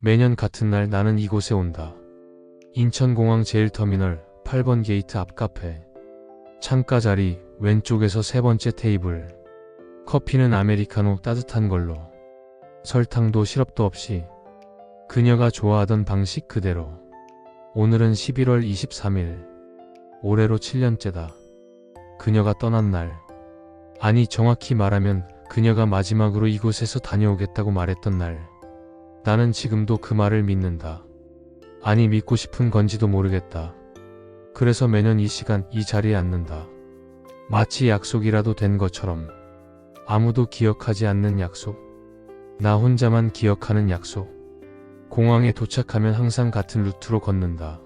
매년 같은 날 나는 이곳에 온다. 인천공항 제일터미널 8번 게이트 앞 카페. 창가 자리 왼쪽에서 세 번째 테이블. 커피는 아메리카노 따뜻한 걸로. 설탕도 시럽도 없이. 그녀가 좋아하던 방식 그대로. 오늘은 11월 23일. 올해로 7년째다. 그녀가 떠난 날. 아니 정확히 말하면 그녀가 마지막으로 이곳에서 다녀오겠다고 말했던 날. 나는 지금도 그 말을 믿는다. 아니 믿고 싶은 건지도 모르겠다. 그래서 매년 이 시간 이 자리에 앉는다. 마치 약속이라도 된 것처럼. 아무도 기억하지 않는 약속. 나 혼자만 기억하는 약속. 공항에 도착하면 항상 같은 루트로 걷는다.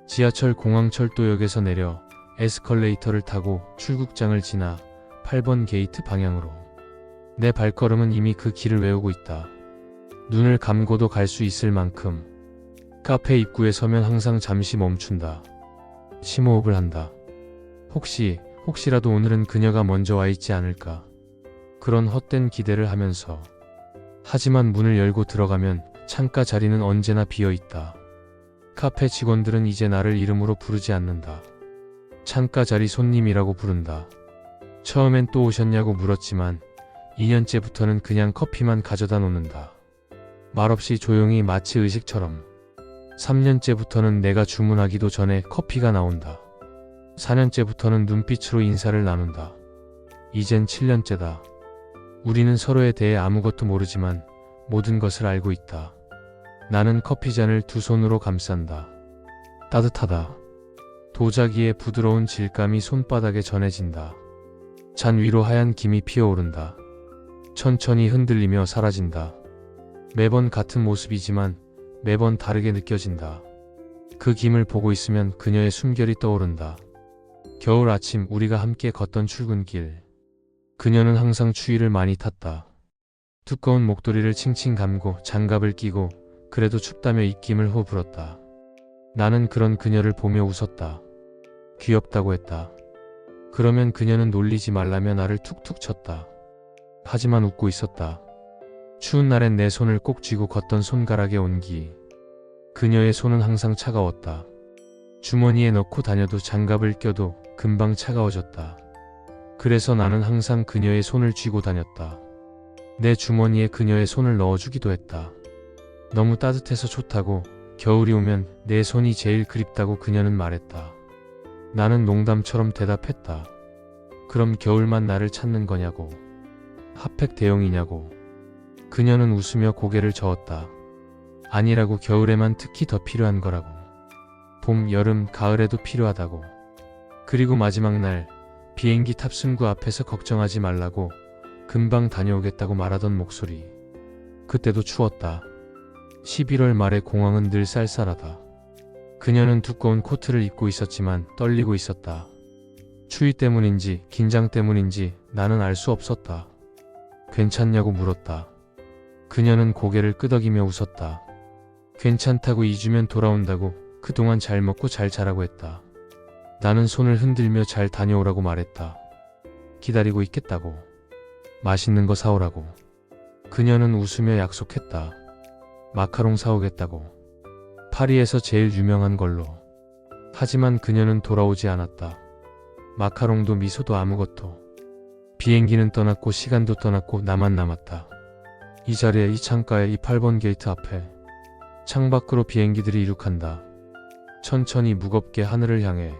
지하철 공항철도역에서 내려 에스컬레이터를 타고 출국장을 지나 8번 게이트 방향으로. 내 발걸음은 이미 그 길을 외우고 있다. 눈을 감고도 갈 수 있을 만큼. 카페 입구에 서면 항상 잠시 멈춘다. 심호흡을 한다. 혹시라도 오늘은 그녀가 먼저 와 있지 않을까. 그런 헛된 기대를 하면서. 하지만 문을 열고 들어가면 창가 자리는 언제나 비어 있다. 카페 직원들은 이제 나를 이름으로 부르지 않는다. 창가 자리 손님이라고 부른다. 처음엔 또 오셨냐고 물었지만 2년째부터는 그냥 커피만 가져다 놓는다. 말없이 조용히 마치 의식처럼. 3년째부터는 내가 주문하기도 전에 커피가 나온다. 4년째부터는 눈빛으로 인사를 나눈다. 이젠 7년째다. 우리는 서로에 대해 아무것도 모르지만 모든 것을 알고 있다. 나는 커피잔을 두 손으로 감싼다. 따뜻하다. 도자기의 부드러운 질감이 손바닥에 전해진다. 잔 위로 하얀 김이 피어오른다. 천천히 흔들리며 사라진다. 매번 같은 모습이지만 매번 다르게 느껴진다. 그 김을 보고 있으면 그녀의 숨결이 떠오른다. 겨울 아침 우리가 함께 걷던 출근길. 그녀는 항상 추위를 많이 탔다. 두꺼운 목도리를 칭칭 감고 장갑을 끼고 그래도 춥다며 입김을 호불었다. 나는 그런 그녀를 보며 웃었다. 귀엽다고 했다. 그러면 그녀는 놀리지 말라며 나를 툭툭 쳤다. 하지만 웃고 있었다. 추운 날엔 내 손을 꼭 쥐고 걷던 손가락의 온기. 그녀의 손은 항상 차가웠다. 주머니에 넣고 다녀도 장갑을 껴도 금방 차가워졌다. 그래서 나는 항상 그녀의 손을 쥐고 다녔다. 내 주머니에 그녀의 손을 넣어주기도 했다. 너무 따뜻해서 좋다고, 겨울이 오면 내 손이 제일 그립다고 그녀는 말했다. 나는 농담처럼 대답했다. 그럼 겨울만 나를 찾는 거냐고. 핫팩 대용이냐고. 그녀는 웃으며 고개를 저었다. 아니라고. 겨울에만 특히 더 필요한 거라고. 봄, 여름, 가을에도 필요하다고. 그리고 마지막 날 비행기 탑승구 앞에서 걱정하지 말라고, 금방 다녀오겠다고 말하던 목소리. 그때도 추웠다. 11월 말의 공항은 늘 쌀쌀하다. 그녀는 두꺼운 코트를 입고 있었지만 떨리고 있었다. 추위 때문인지 긴장 때문인지 나는 알 수 없었다. 괜찮냐고 물었다. 그녀는 고개를 끄덕이며 웃었다. 괜찮다고 2주면 돌아온다고, 그동안 잘 먹고 잘 자라고 했다. 나는 손을 흔들며 잘 다녀오라고 말했다. 기다리고 있겠다고. 맛있는 거 사오라고. 그녀는 웃으며 약속했다. 마카롱 사오겠다고. 파리에서 제일 유명한 걸로. 하지만 그녀는 돌아오지 않았다. 마카롱도 미소도 아무것도. 비행기는 떠났고 시간도 떠났고 나만 남았다. 이 자리에, 이 창가에, 이 8번 게이트 앞에. 창밖으로 비행기들이 이륙한다. 천천히 무겁게 하늘을 향해.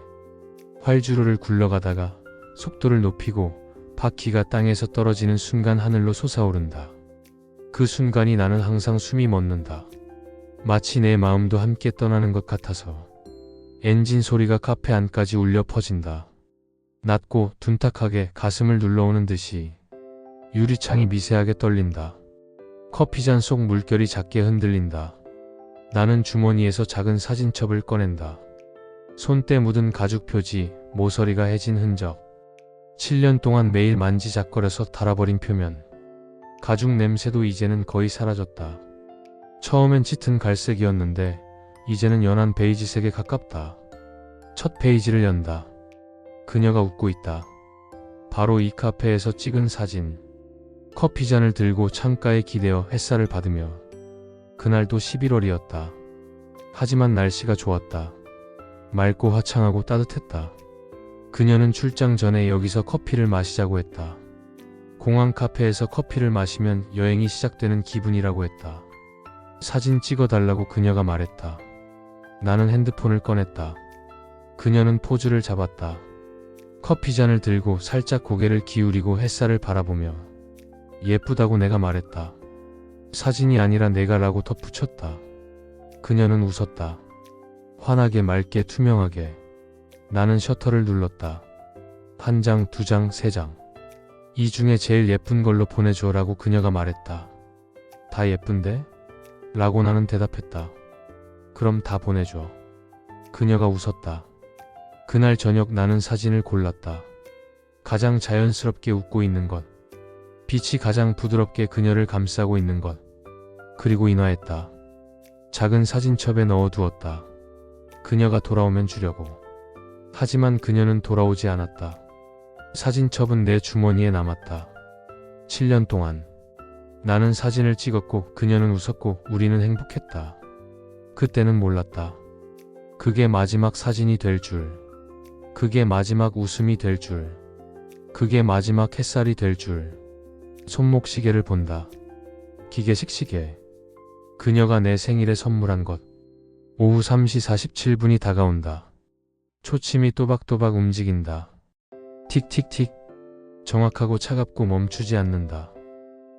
활주로를 굴러가다가 속도를 높이고 바퀴가 땅에서 떨어지는 순간 하늘로 솟아오른다. 그 순간이 나는 항상 숨이 멎는다. 마치 내 마음도 함께 떠나는 것 같아서. 엔진 소리가 카페 안까지 울려 퍼진다. 낮고 둔탁하게 가슴을 눌러오는 듯이. 유리창이 미세하게 떨린다. 커피잔 속 물결이 작게 흔들린다. 나는 주머니에서 작은 사진첩을 꺼낸다. 손때 묻은 가죽 표지, 모서리가 해진 흔적. 7년 동안 매일 만지작거려서 닳아버린 표면. 가죽 냄새도 이제는 거의 사라졌다. 처음엔 짙은 갈색이었는데 이제는 연한 베이지색에 가깝다. 첫 페이지를 연다. 그녀가 웃고 있다. 바로 이 카페에서 찍은 사진. 커피잔을 들고 창가에 기대어 햇살을 받으며. 그날도 11월이었다. 하지만 날씨가 좋았다. 맑고 화창하고 따뜻했다. 그녀는 출장 전에 여기서 커피를 마시자고 했다. 공항 카페에서 커피를 마시면 여행이 시작되는 기분이라고 했다. 사진 찍어달라고 그녀가 말했다. 나는 핸드폰을 꺼냈다. 그녀는 포즈를 잡았다. 커피잔을 들고 살짝 고개를 기울이고 햇살을 바라보며 예쁘다고 내가 말했다. 사진이 아니라 내가라고 덧붙였다. 그녀는 웃었다. 환하게 맑게 투명하게. 나는 셔터를 눌렀다. 한 장, 두 장, 세 장. 이 중에 제일 예쁜 걸로 보내줘라고 그녀가 말했다. 다 예쁜데? 라고 나는 대답했다. 그럼 다 보내줘. 그녀가 웃었다. 그날 저녁 나는 사진을 골랐다. 가장 자연스럽게 웃고 있는 것. 빛이 가장 부드럽게 그녀를 감싸고 있는 것. 그리고 인화했다. 작은 사진첩에 넣어두었다. 그녀가 돌아오면 주려고. 하지만 그녀는 돌아오지 않았다. 사진첩은 내 주머니에 남았다. 7년 동안 나는 사진을 찍었고 그녀는 웃었고 우리는 행복했다. 그때는 몰랐다. 그게 마지막 사진이 될 줄. 그게 마지막 웃음이 될 줄. 그게 마지막 햇살이 될 줄. 손목 시계를 본다. 기계식 시계. 그녀가 내 생일에 선물한 것. 오후 3시 47분이 다가온다. 초침이 또박또박 움직인다. 틱틱틱. 정확하고 차갑고 멈추지 않는다.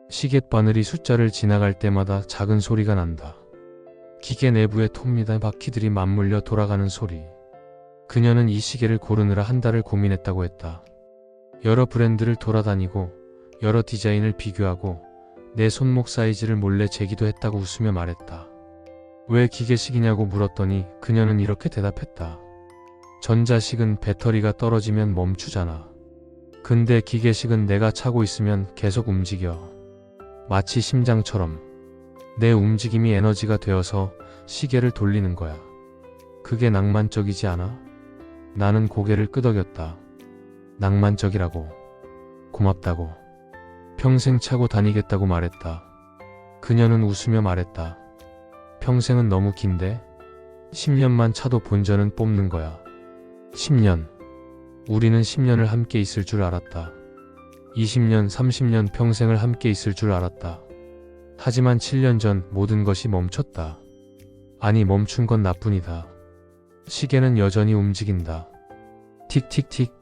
시계바늘이 숫자를 지나갈 때마다 작은 소리가 난다. 기계 내부의 톱니다 바퀴들이 맞물려 돌아가는 소리. 그녀는 이 시계를 고르느라 한 달을 고민했다고 했다. 여러 브랜드를 돌아다니고 여러 디자인을 비교하고 내 손목 사이즈를 몰래 재기도 했다고 웃으며 말했다. 왜 기계식이냐고 물었더니 그녀는 이렇게 대답했다. 전자식은 배터리가 떨어지면 멈추잖아. 근데 기계식은 내가 차고 있으면 계속 움직여. 마치 심장처럼. 내 움직임이 에너지가 되어서 시계를 돌리는 거야. 그게 낭만적이지 않아? 나는 고개를 끄덕였다. 낭만적이라고. 고맙다고. 평생 차고 다니겠다고 말했다. 그녀는 웃으며 말했다. 평생은 너무 긴데? 10년만 차도 본전은 뽑는 거야. 10년. 우리는 10년을 함께 있을 줄 알았다. 20년, 30년 평생을 함께 있을 줄 알았다. 하지만 7년 전 모든 것이 멈췄다. 아니, 멈춘 건 나뿐이다. 시계는 여전히 움직인다. 틱틱틱.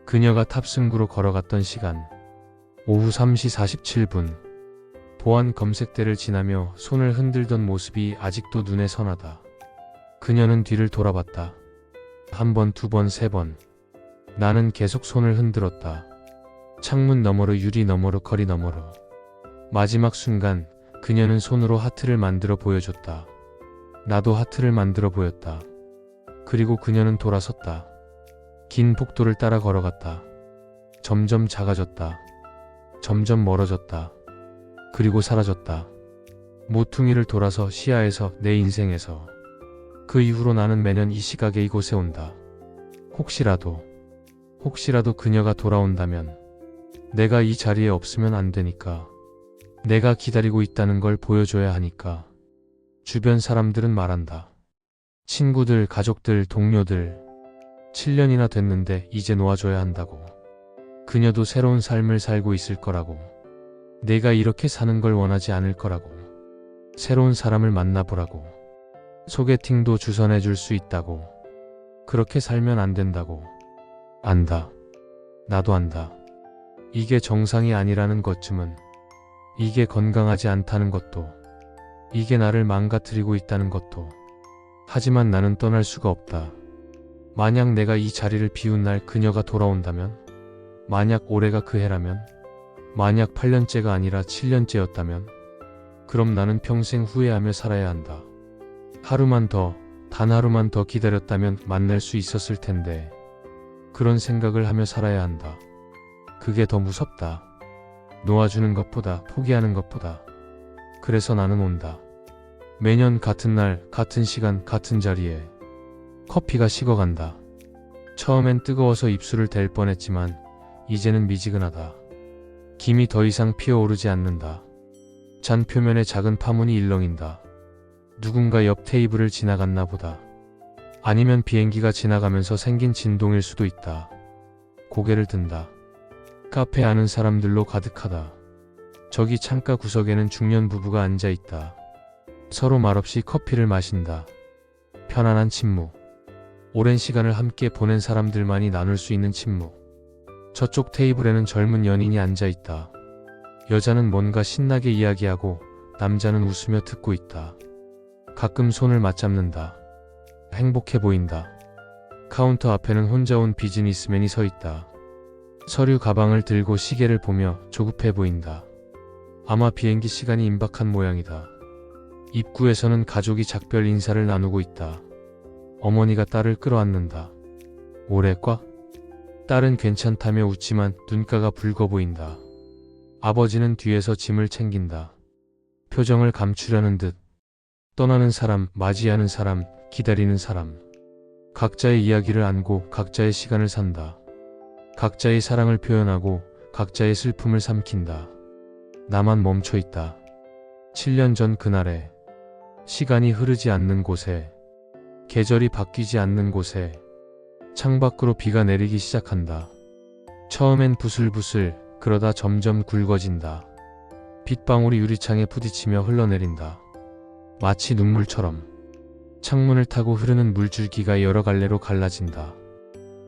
그녀가 탑승구로 걸어갔던 시간. 오후 3시 47분. 보안 검색대를 지나며 손을 흔들던 모습이 아직도 눈에 선하다. 그녀는 뒤를 돌아봤다. 한 번, 두 번, 세 번. 나는 계속 손을 흔들었다. 창문 너머로, 유리 너머로, 거리 너머로. 마지막 순간 그녀는 손으로 하트를 만들어 보여줬다. 나도 하트를 만들어 보였다. 그리고 그녀는 돌아섰다. 긴 복도를 따라 걸어갔다. 점점 작아졌다. 점점 멀어졌다. 그리고 사라졌다. 모퉁이를 돌아서 시야에서, 내 인생에서. 그 이후로 나는 매년 이 시각에 이곳에 온다. 혹시라도 그녀가 돌아온다면 내가 이 자리에 없으면 안 되니까. 내가 기다리고 있다는 걸 보여줘야 하니까. 주변 사람들은 말한다. 친구들, 가족들, 동료들. 7년이나 됐는데 이제 놓아줘야 한다고. 그녀도 새로운 삶을 살고 있을 거라고. 내가 이렇게 사는 걸 원하지 않을 거라고. 새로운 사람을 만나보라고. 소개팅도 주선해 줄 수 있다고. 그렇게 살면 안 된다고. 안다. 나도 안다. 이게 정상이 아니라는 것쯤은. 이게 건강하지 않다는 것도. 이게 나를 망가뜨리고 있다는 것도. 하지만 나는 떠날 수가 없다. 만약 내가 이 자리를 비운 날 그녀가 돌아온다면? 만약 올해가 그 해라면? 만약 8년째가 아니라 7년째였다면? 그럼 나는 평생 후회하며 살아야 한다. 하루만 더, 단 하루만 더 기다렸다면 만날 수 있었을 텐데. 그런 생각을 하며 살아야 한다. 그게 더 무섭다. 놓아주는 것보다, 포기하는 것보다. 그래서 나는 온다. 매년 같은 날, 같은 시간, 같은 자리에. 커피가 식어간다. 처음엔 뜨거워서 입술을 댈 뻔했지만 이제는 미지근하다. 김이 더 이상 피어오르지 않는다. 잔 표면에 작은 파문이 일렁인다. 누군가 옆 테이블을 지나갔나 보다. 아니면 비행기가 지나가면서 생긴 진동일 수도 있다. 고개를 든다. 카페 아는 사람들로 가득하다. 저기 창가 구석에는 중년 부부가 앉아 있다. 서로 말없이 커피를 마신다. 편안한 침묵. 오랜 시간을 함께 보낸 사람들만이 나눌 수 있는 침묵. 저쪽 테이블에는 젊은 연인이 앉아 있다. 여자는 뭔가 신나게 이야기하고 남자는 웃으며 듣고 있다. 가끔 손을 맞잡는다. 행복해 보인다. 카운터 앞에는 혼자 온 비즈니스맨이 서 있다. 서류 가방을 들고 시계를 보며 조급해 보인다. 아마 비행기 시간이 임박한 모양이다. 입구에서는 가족이 작별 인사를 나누고 있다. 어머니가 딸을 끌어안는다. 올해과? 딸은 괜찮다며 웃지만 눈가가 붉어 보인다. 아버지는 뒤에서 짐을 챙긴다. 표정을 감추려는 듯. 떠나는 사람, 맞이하는 사람, 기다리는 사람. 각자의 이야기를 안고 각자의 시간을 산다. 각자의 사랑을 표현하고 각자의 슬픔을 삼킨다. 나만 멈춰 있다. 7년 전 그날에, 시간이 흐르지 않는 곳에, 계절이 바뀌지 않는 곳에, 창밖으로 비가 내리기 시작한다. 처음엔 부슬부슬, 그러다 점점 굵어진다. 빗방울이 유리창에 부딪히며 흘러내린다. 마치 눈물처럼. 창문을 타고 흐르는 물줄기가 여러 갈래로 갈라진다.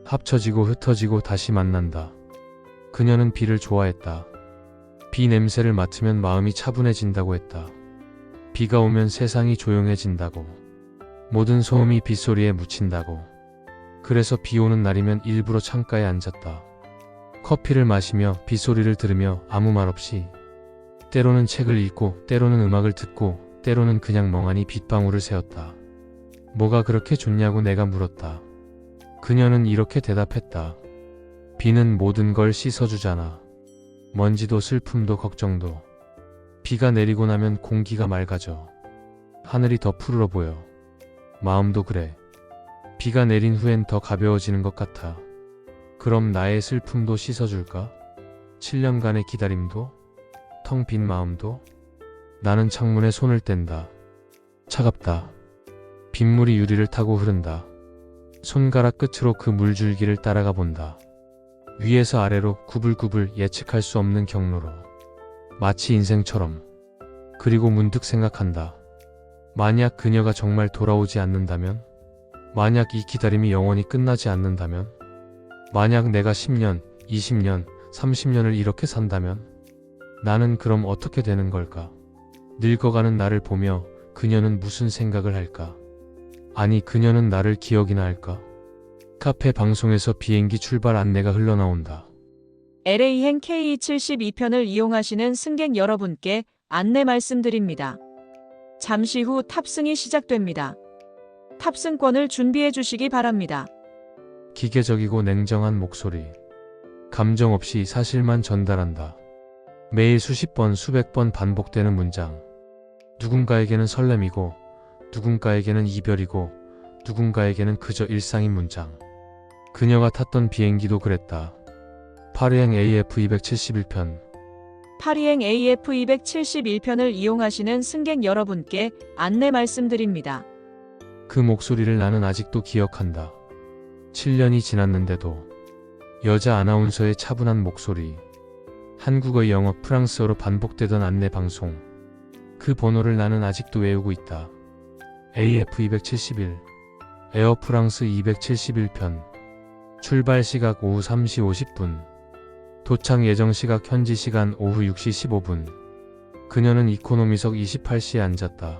합쳐지고 흩어지고 다시 만난다. 그녀는 비를 좋아했다. 비 냄새를 맡으면 마음이 차분해진다고 했다. 비가 오면 세상이 조용해진다고. 모든 소음이 빗소리에 묻힌다고. 그래서 비 오는 날이면 일부러 창가에 앉았다. 커피를 마시며 빗소리를 들으며 아무 말 없이. 때로는 책을 읽고 때로는 음악을 듣고 때로는 그냥 멍하니 빗방울을 세웠다. 뭐가 그렇게 좋냐고 내가 물었다. 그녀는 이렇게 대답했다. 비는 모든 걸 씻어주잖아. 먼지도 슬픔도 걱정도. 비가 내리고 나면 공기가 맑아져. 하늘이 더 푸르러 보여. 마음도 그래. 비가 내린 후엔 더 가벼워지는 것 같아. 그럼 나의 슬픔도 씻어줄까? 7년간의 기다림도? 텅 빈 마음도? 나는 창문에 손을 뗀다. 차갑다. 빗물이 유리를 타고 흐른다. 손가락 끝으로 그 물줄기를 따라가 본다. 위에서 아래로 구불구불 예측할 수 없는 경로로. 마치 인생처럼. 그리고 문득 생각한다. 만약 그녀가 정말 돌아오지 않는다면? 만약 이 기다림이 영원히 끝나지 않는다면? 만약 내가 10년, 20년, 30년을 이렇게 산다면? 나는 그럼 어떻게 되는 걸까? 늙어가는 나를 보며 그녀는 무슨 생각을 할까? 아니, 그녀는 나를 기억이나 할까? 카페 방송에서 비행기 출발 안내가 흘러나온다. LA행 K72편을 이용하시는 승객 여러분께 안내 말씀드립니다. 잠시 후 탑승이 시작됩니다. 탑승권을 준비해 주시기 바랍니다. 기계적이고 냉정한 목소리. 감정 없이 사실만 전달한다. 매일 수십 번, 수백 번 반복되는 문장. 누군가에게는 설렘이고, 누군가에게는 이별이고, 누군가에게는 그저 일상인 문장. 그녀가 탔던 비행기도 그랬다. 파리행 AF271편. 파리행 AF271편을 이용하시는 승객 여러분께 안내 말씀드립니다. 그 목소리를 나는 아직도 기억한다. 7년이 지났는데도. 여자 아나운서의 차분한 목소리. 한국어, 영어, 프랑스어로 반복되던 안내 방송. 그 번호를 나는 아직도 외우고 있다. AF271. 에어프랑스 271편. 출발 시각 오후 3시 50분. 도착 예정 시각 현지 시간 오후 6시 15분. 그녀는 이코노미석 28시에 앉았다.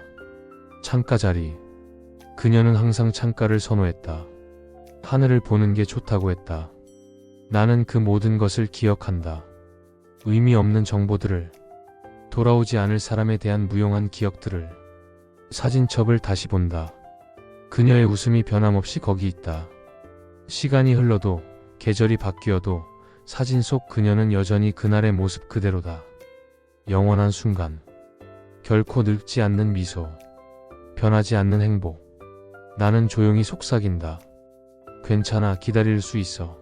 창가 자리. 그녀는 항상 창가를 선호했다. 하늘을 보는 게 좋다고 했다. 나는 그 모든 것을 기억한다. 의미 없는 정보들을. 돌아오지 않을 사람에 대한 무용한 기억들을. 사진첩을 다시 본다. 그녀의 웃음이 변함없이 거기 있다. 시간이 흘러도, 계절이 바뀌어도 사진 속 그녀는 여전히 그날의 모습 그대로다. 영원한 순간. 결코 늙지 않는 미소. 변하지 않는 행복. 나는 조용히 속삭인다. 괜찮아, 기다릴 수 있어.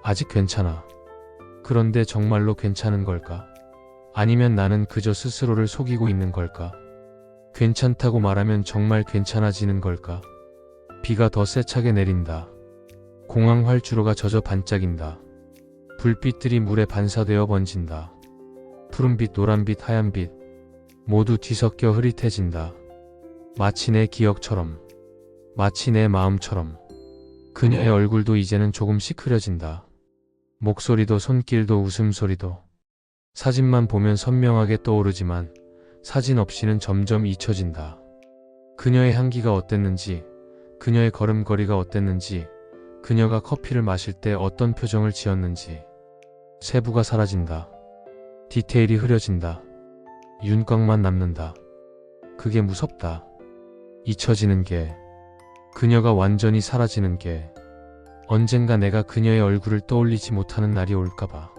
아직 괜찮아. 그런데 정말로 괜찮은 걸까? 아니면 나는 그저 스스로를 속이고 있는 걸까? 괜찮다고 말하면 정말 괜찮아지는 걸까? 비가 더 세차게 내린다. 공항 활주로가 젖어 반짝인다. 불빛들이 물에 반사되어 번진다. 푸른빛, 노란빛, 하얀빛 모두 뒤섞여 흐릿해진다. 마치 내 기억처럼, 마치 내 마음처럼. 그녀의 얼굴도 이제는 조금씩 흐려진다. 목소리도 손길도 웃음소리도. 사진만 보면 선명하게 떠오르지만 사진 없이는 점점 잊혀진다. 그녀의 향기가 어땠는지, 그녀의 걸음걸이가 어땠는지, 그녀가 커피를 마실 때 어떤 표정을 지었는지. 세부가 사라진다. 디테일이 흐려진다. 윤곽만 남는다. 그게 무섭다. 잊혀지는 게, 그녀가 완전히 사라지는 게. 언젠가 내가 그녀의 얼굴을 떠올리지 못하는 날이 올까봐.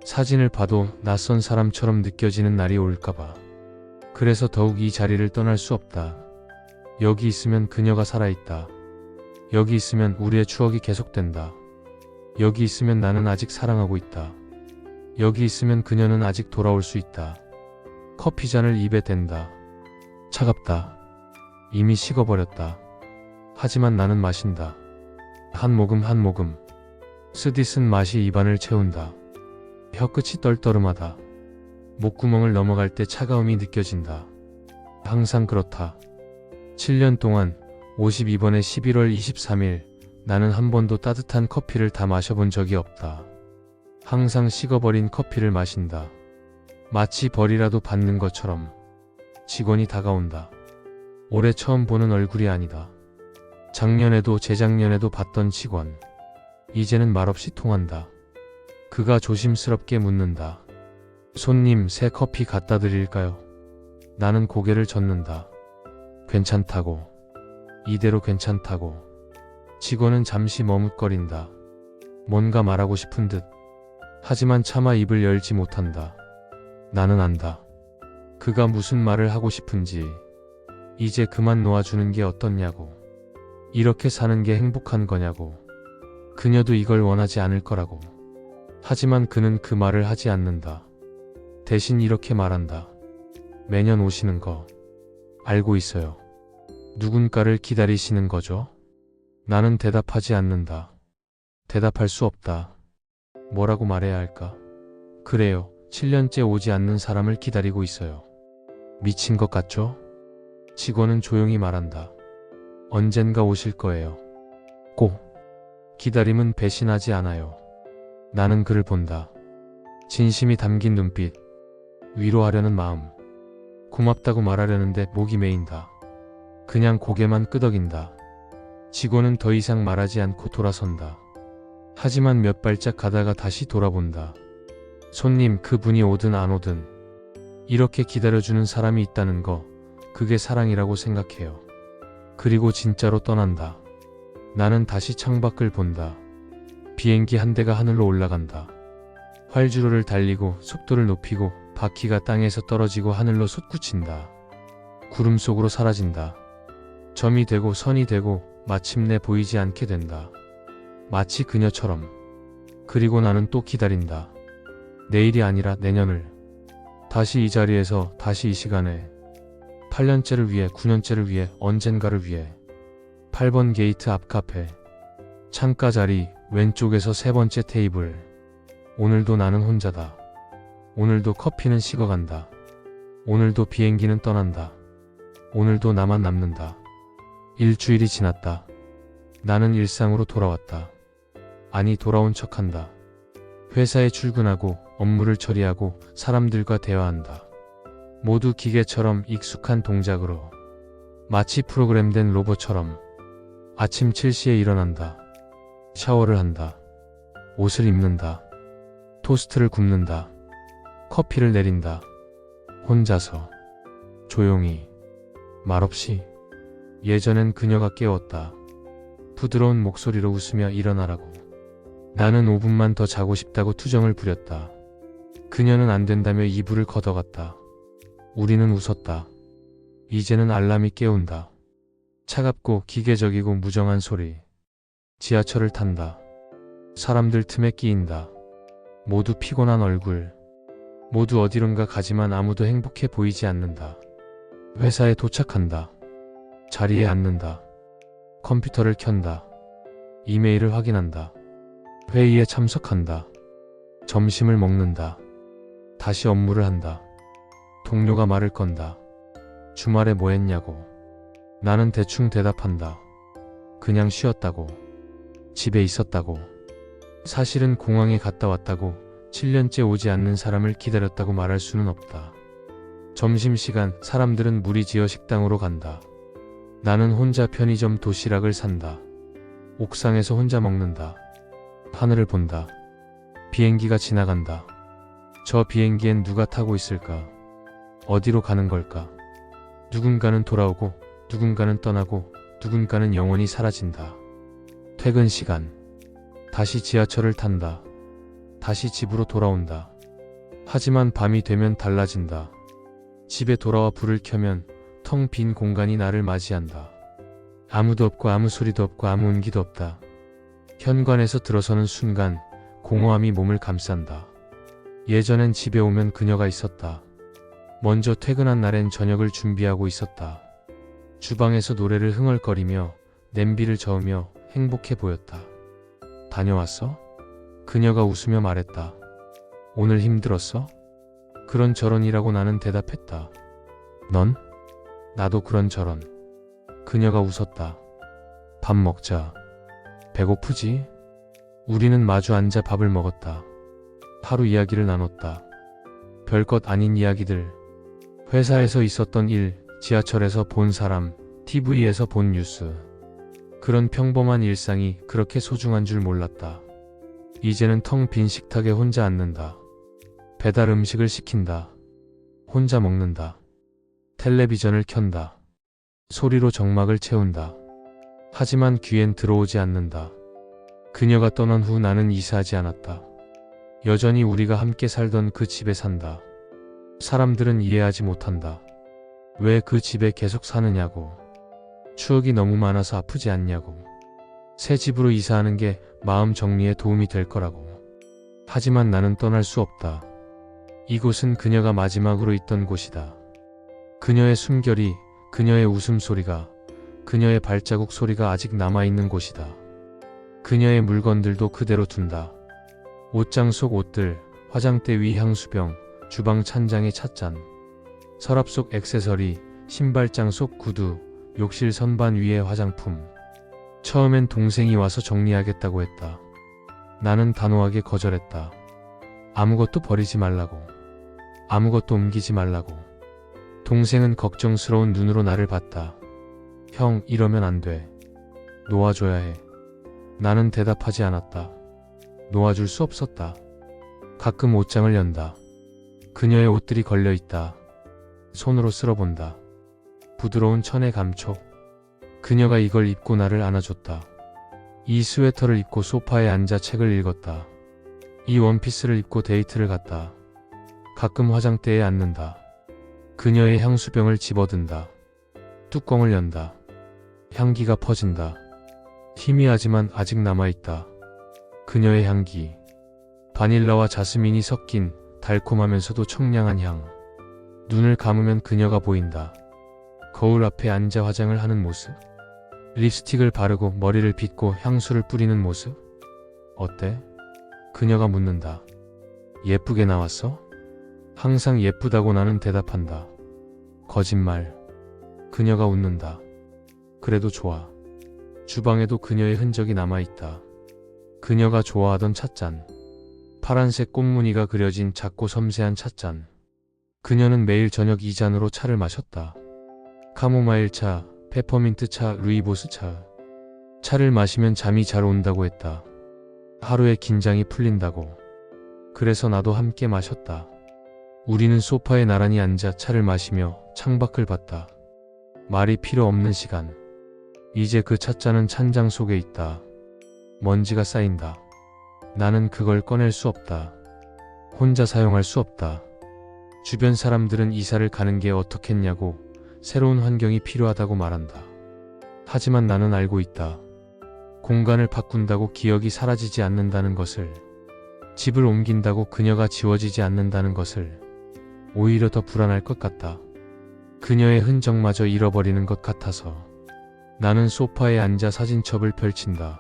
사진을 봐도 낯선 사람처럼 느껴지는 날이 올까봐. 그래서 더욱 이 자리를 떠날 수 없다. 여기 있으면 그녀가 살아있다. 여기 있으면 우리의 추억이 계속된다. 여기 있으면 나는 아직 사랑하고 있다. 여기 있으면 그녀는 아직 돌아올 수 있다. 커피잔을 입에 댄다. 차갑다. 이미 식어버렸다. 하지만 나는 마신다. 한 모금 한 모금. 쓰디쓴 맛이 입안을 채운다. 혀끝이 떨떠름하다. 목구멍을 넘어갈 때 차가움이 느껴진다. 항상 그렇다. 7년 동안 52번의 11월 23일 나는 한 번도 따뜻한 커피를 다 마셔본 적이 없다. 항상 식어버린 커피를 마신다. 마치 벌이라도 받는 것처럼. 직원이 다가온다. 올해 처음 보는 얼굴이 아니다. 작년에도 재작년에도 봤던 직원. 이제는 말없이 통한다. 그가 조심스럽게 묻는다. 손님, 새 커피 갖다 드릴까요? 나는 고개를 젓는다. 괜찮다고. 이대로 괜찮다고. 직원은 잠시 머뭇거린다. 뭔가 말하고 싶은 듯. 하지만 차마 입을 열지 못한다. 나는 안다. 그가 무슨 말을 하고 싶은지. 이제 그만 놓아주는 게 어떻냐고. 이렇게 사는 게 행복한 거냐고. 그녀도 이걸 원하지 않을 거라고. 하지만 그는 그 말을 하지 않는다. 대신 이렇게 말한다. 매년 오시는 거 알고 있어요. 누군가를 기다리시는 거죠? 나는 대답하지 않는다. 대답할 수 없다. 뭐라고 말해야 할까? 그래요. 7년째 오지 않는 사람을 기다리고 있어요. 미친 것 같죠? 직원은 조용히 말한다. 언젠가 오실 거예요. 꼭. 기다림은 배신하지 않아요. 나는 그를 본다. 진심이 담긴 눈빛. 위로하려는 마음. 고맙다고 말하려는데 목이 메인다. 그냥 고개만 끄덕인다. 직원은 더 이상 말하지 않고 돌아선다. 하지만 몇 발짝 가다가 다시 돌아본다. 손님, 그분이 오든 안 오든 이렇게 기다려주는 사람이 있다는 거, 그게 사랑이라고 생각해요. 그리고 진짜로 떠난다. 나는 다시 창밖을 본다. 비행기 한 대가 하늘로 올라간다. 활주로를 달리고 속도를 높이고 바퀴가 땅에서 떨어지고 하늘로 솟구친다. 구름 속으로 사라진다. 점이 되고 선이 되고 마침내 보이지 않게 된다. 마치 그녀처럼. 그리고 나는 또 기다린다. 내일이 아니라 내년을. 다시 이 자리에서, 다시 이 시간에. 8년째를 위해, 9년째를 위해, 언젠가를 위해. 8번 게이트 앞 카페. 창가 자리, 왼쪽에서 세 번째 테이블. 오늘도 나는 혼자다. 오늘도 커피는 식어간다. 오늘도 비행기는 떠난다. 오늘도 나만 남는다. 일주일이 지났다. 나는 일상으로 돌아왔다. 아니, 돌아온 척한다. 회사에 출근하고 업무를 처리하고 사람들과 대화한다. 모두 기계처럼 익숙한 동작으로. 마치 프로그램된 로봇처럼. 아침 7시에 일어난다. 샤워를 한다. 옷을 입는다. 토스트를 굽는다. 커피를 내린다. 혼자서. 조용히. 말없이. 예전엔 그녀가 깨웠다. 부드러운 목소리로 웃으며 일어나라고. 나는 5분만 더 자고 싶다고 투정을 부렸다. 그녀는 안 된다며 이불을 걷어갔다. 우리는 웃었다. 이제는 알람이 깨운다. 차갑고 기계적이고 무정한 소리. 지하철을 탄다. 사람들 틈에 끼인다. 모두 피곤한 얼굴. 모두 어디론가 가지만 아무도 행복해 보이지 않는다. 회사에 도착한다. 자리에 앉는다. 컴퓨터를 켠다. 이메일을 확인한다. 회의에 참석한다. 점심을 먹는다. 다시 업무를 한다. 동료가 말을 건다. 주말에 뭐 했냐고. 나는 대충 대답한다. 그냥 쉬었다고. 집에 있었다고. 사실은 공항에 갔다 왔다고 7년째 오지 않는 사람을 기다렸다고 말할 수는 없다. 점심시간 사람들은 무리지어 식당으로 간다. 나는 혼자 편의점 도시락을 산다. 옥상에서 혼자 먹는다. 하늘을 본다. 비행기가 지나간다. 저 비행기엔 누가 타고 있을까? 어디로 가는 걸까? 누군가는 돌아오고 누군가는 떠나고 누군가는 영원히 사라진다. 퇴근 시간. 다시 지하철을 탄다. 다시 집으로 돌아온다. 하지만 밤이 되면 달라진다. 집에 돌아와 불을 켜면 텅 빈 공간이 나를 맞이한다. 아무도 없고 아무 소리도 없고 아무 온기도 없다. 현관에서 들어서는 순간 공허함이 몸을 감싼다. 예전엔 집에 오면 그녀가 있었다. 먼저 퇴근한 날엔 저녁을 준비하고 있었다. 주방에서 노래를 흥얼거리며 냄비를 저으며 행복해 보였다. 다녀왔어? 그녀가 웃으며 말했다. 오늘 힘들었어? 그런저런이라고 나는 대답했다. 넌? 나도 그런저런. 그녀가 웃었다. 밥 먹자. 배고프지? 우리는 마주 앉아 밥을 먹었다. 하루 이야기를 나눴다. 별것 아닌 이야기들. 회사에서 있었던 일, 지하철에서 본 사람, TV에서 본 뉴스. 그런 평범한 일상이 그렇게 소중한 줄 몰랐다. 이제는 텅 빈 식탁에 혼자 앉는다. 배달 음식을 시킨다. 혼자 먹는다. 텔레비전을 켠다. 소리로 정막을 채운다. 하지만 귀엔 들어오지 않는다. 그녀가 떠난 후 나는 이사하지 않았다. 여전히 우리가 함께 살던 그 집에 산다. 사람들은 이해하지 못한다. 왜 그 집에 계속 사느냐고. 추억이 너무 많아서 아프지 않냐고. 새 집으로 이사하는 게 마음 정리에 도움이 될 거라고. 하지만 나는 떠날 수 없다. 이곳은 그녀가 마지막으로 있던 곳이다. 그녀의 숨결이, 그녀의 웃음소리가, 그녀의 발자국 소리가 아직 남아있는 곳이다. 그녀의 물건들도 그대로 둔다. 옷장 속 옷들, 화장대 위 향수병, 주방 찬장의 찻잔, 서랍 속 액세서리, 신발장 속 구두, 욕실 선반 위의 화장품. 처음엔 동생이 와서 정리하겠다고 했다. 나는 단호하게 거절했다. 아무것도 버리지 말라고. 아무것도 옮기지 말라고. 동생은 걱정스러운 눈으로 나를 봤다. 형, 이러면 안 돼. 놓아줘야 해. 나는 대답하지 않았다. 놓아줄 수 없었다. 가끔 옷장을 연다. 그녀의 옷들이 걸려 있다. 손으로 쓸어본다. 부드러운 천의 감촉. 그녀가 이걸 입고 나를 안아줬다. 이 스웨터를 입고 소파에 앉아 책을 읽었다. 이 원피스를 입고 데이트를 갔다. 가끔 화장대에 앉는다. 그녀의 향수병을 집어든다. 뚜껑을 연다. 향기가 퍼진다. 희미하지만 아직 남아있다. 그녀의 향기. 바닐라와 자스민이 섞인 달콤하면서도 청량한 향. 눈을 감으면 그녀가 보인다. 거울 앞에 앉아 화장을 하는 모습. 립스틱을 바르고 머리를 빗고 향수를 뿌리는 모습. 어때? 그녀가 묻는다. 예쁘게 나왔어? 항상 예쁘다고 나는 대답한다. 거짓말. 그녀가 웃는다. 그래도 좋아. 주방에도 그녀의 흔적이 남아있다. 그녀가 좋아하던 찻잔. 파란색 꽃무늬가 그려진 작고 섬세한 찻잔. 그녀는 매일 저녁 이 잔으로 차를 마셨다. 카모마일 차, 페퍼민트 차, 루이보스 차. 차를 마시면 잠이 잘 온다고 했다. 하루의 긴장이 풀린다고. 그래서 나도 함께 마셨다. 우리는 소파에 나란히 앉아 차를 마시며 창밖을 봤다. 말이 필요 없는 시간. 이제 그 찻잔은 찬장 속에 있다. 먼지가 쌓인다. 나는 그걸 꺼낼 수 없다. 혼자 사용할 수 없다. 주변 사람들은 이사를 가는 게 어떻겠냐고, 새로운 환경이 필요하다고 말한다. 하지만 나는 알고 있다. 공간을 바꾼다고 기억이 사라지지 않는다는 것을, 집을 옮긴다고 그녀가 지워지지 않는다는 것을. 오히려 더 불안할 것 같다. 그녀의 흔적마저 잃어버리는 것 같아서 나는 소파에 앉아 사진첩을 펼친다.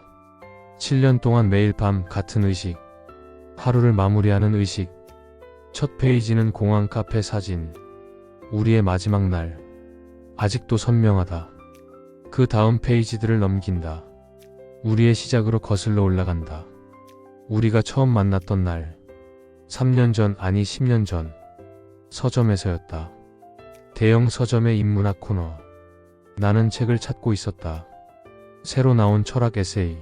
7년 동안 매일 밤 같은 의식, 하루를 마무리하는 의식. 첫 페이지는 공항 카페 사진. 우리의 마지막 날. 아직도 선명하다. 그 다음 페이지들을 넘긴다. 우리의 시작으로 거슬러 올라간다. 우리가 처음 만났던 날. 3년 전, 아니 10년 전. 서점에서였다. 대형 서점의 인문학 코너. 나는 책을 찾고 있었다. 새로 나온 철학 에세이.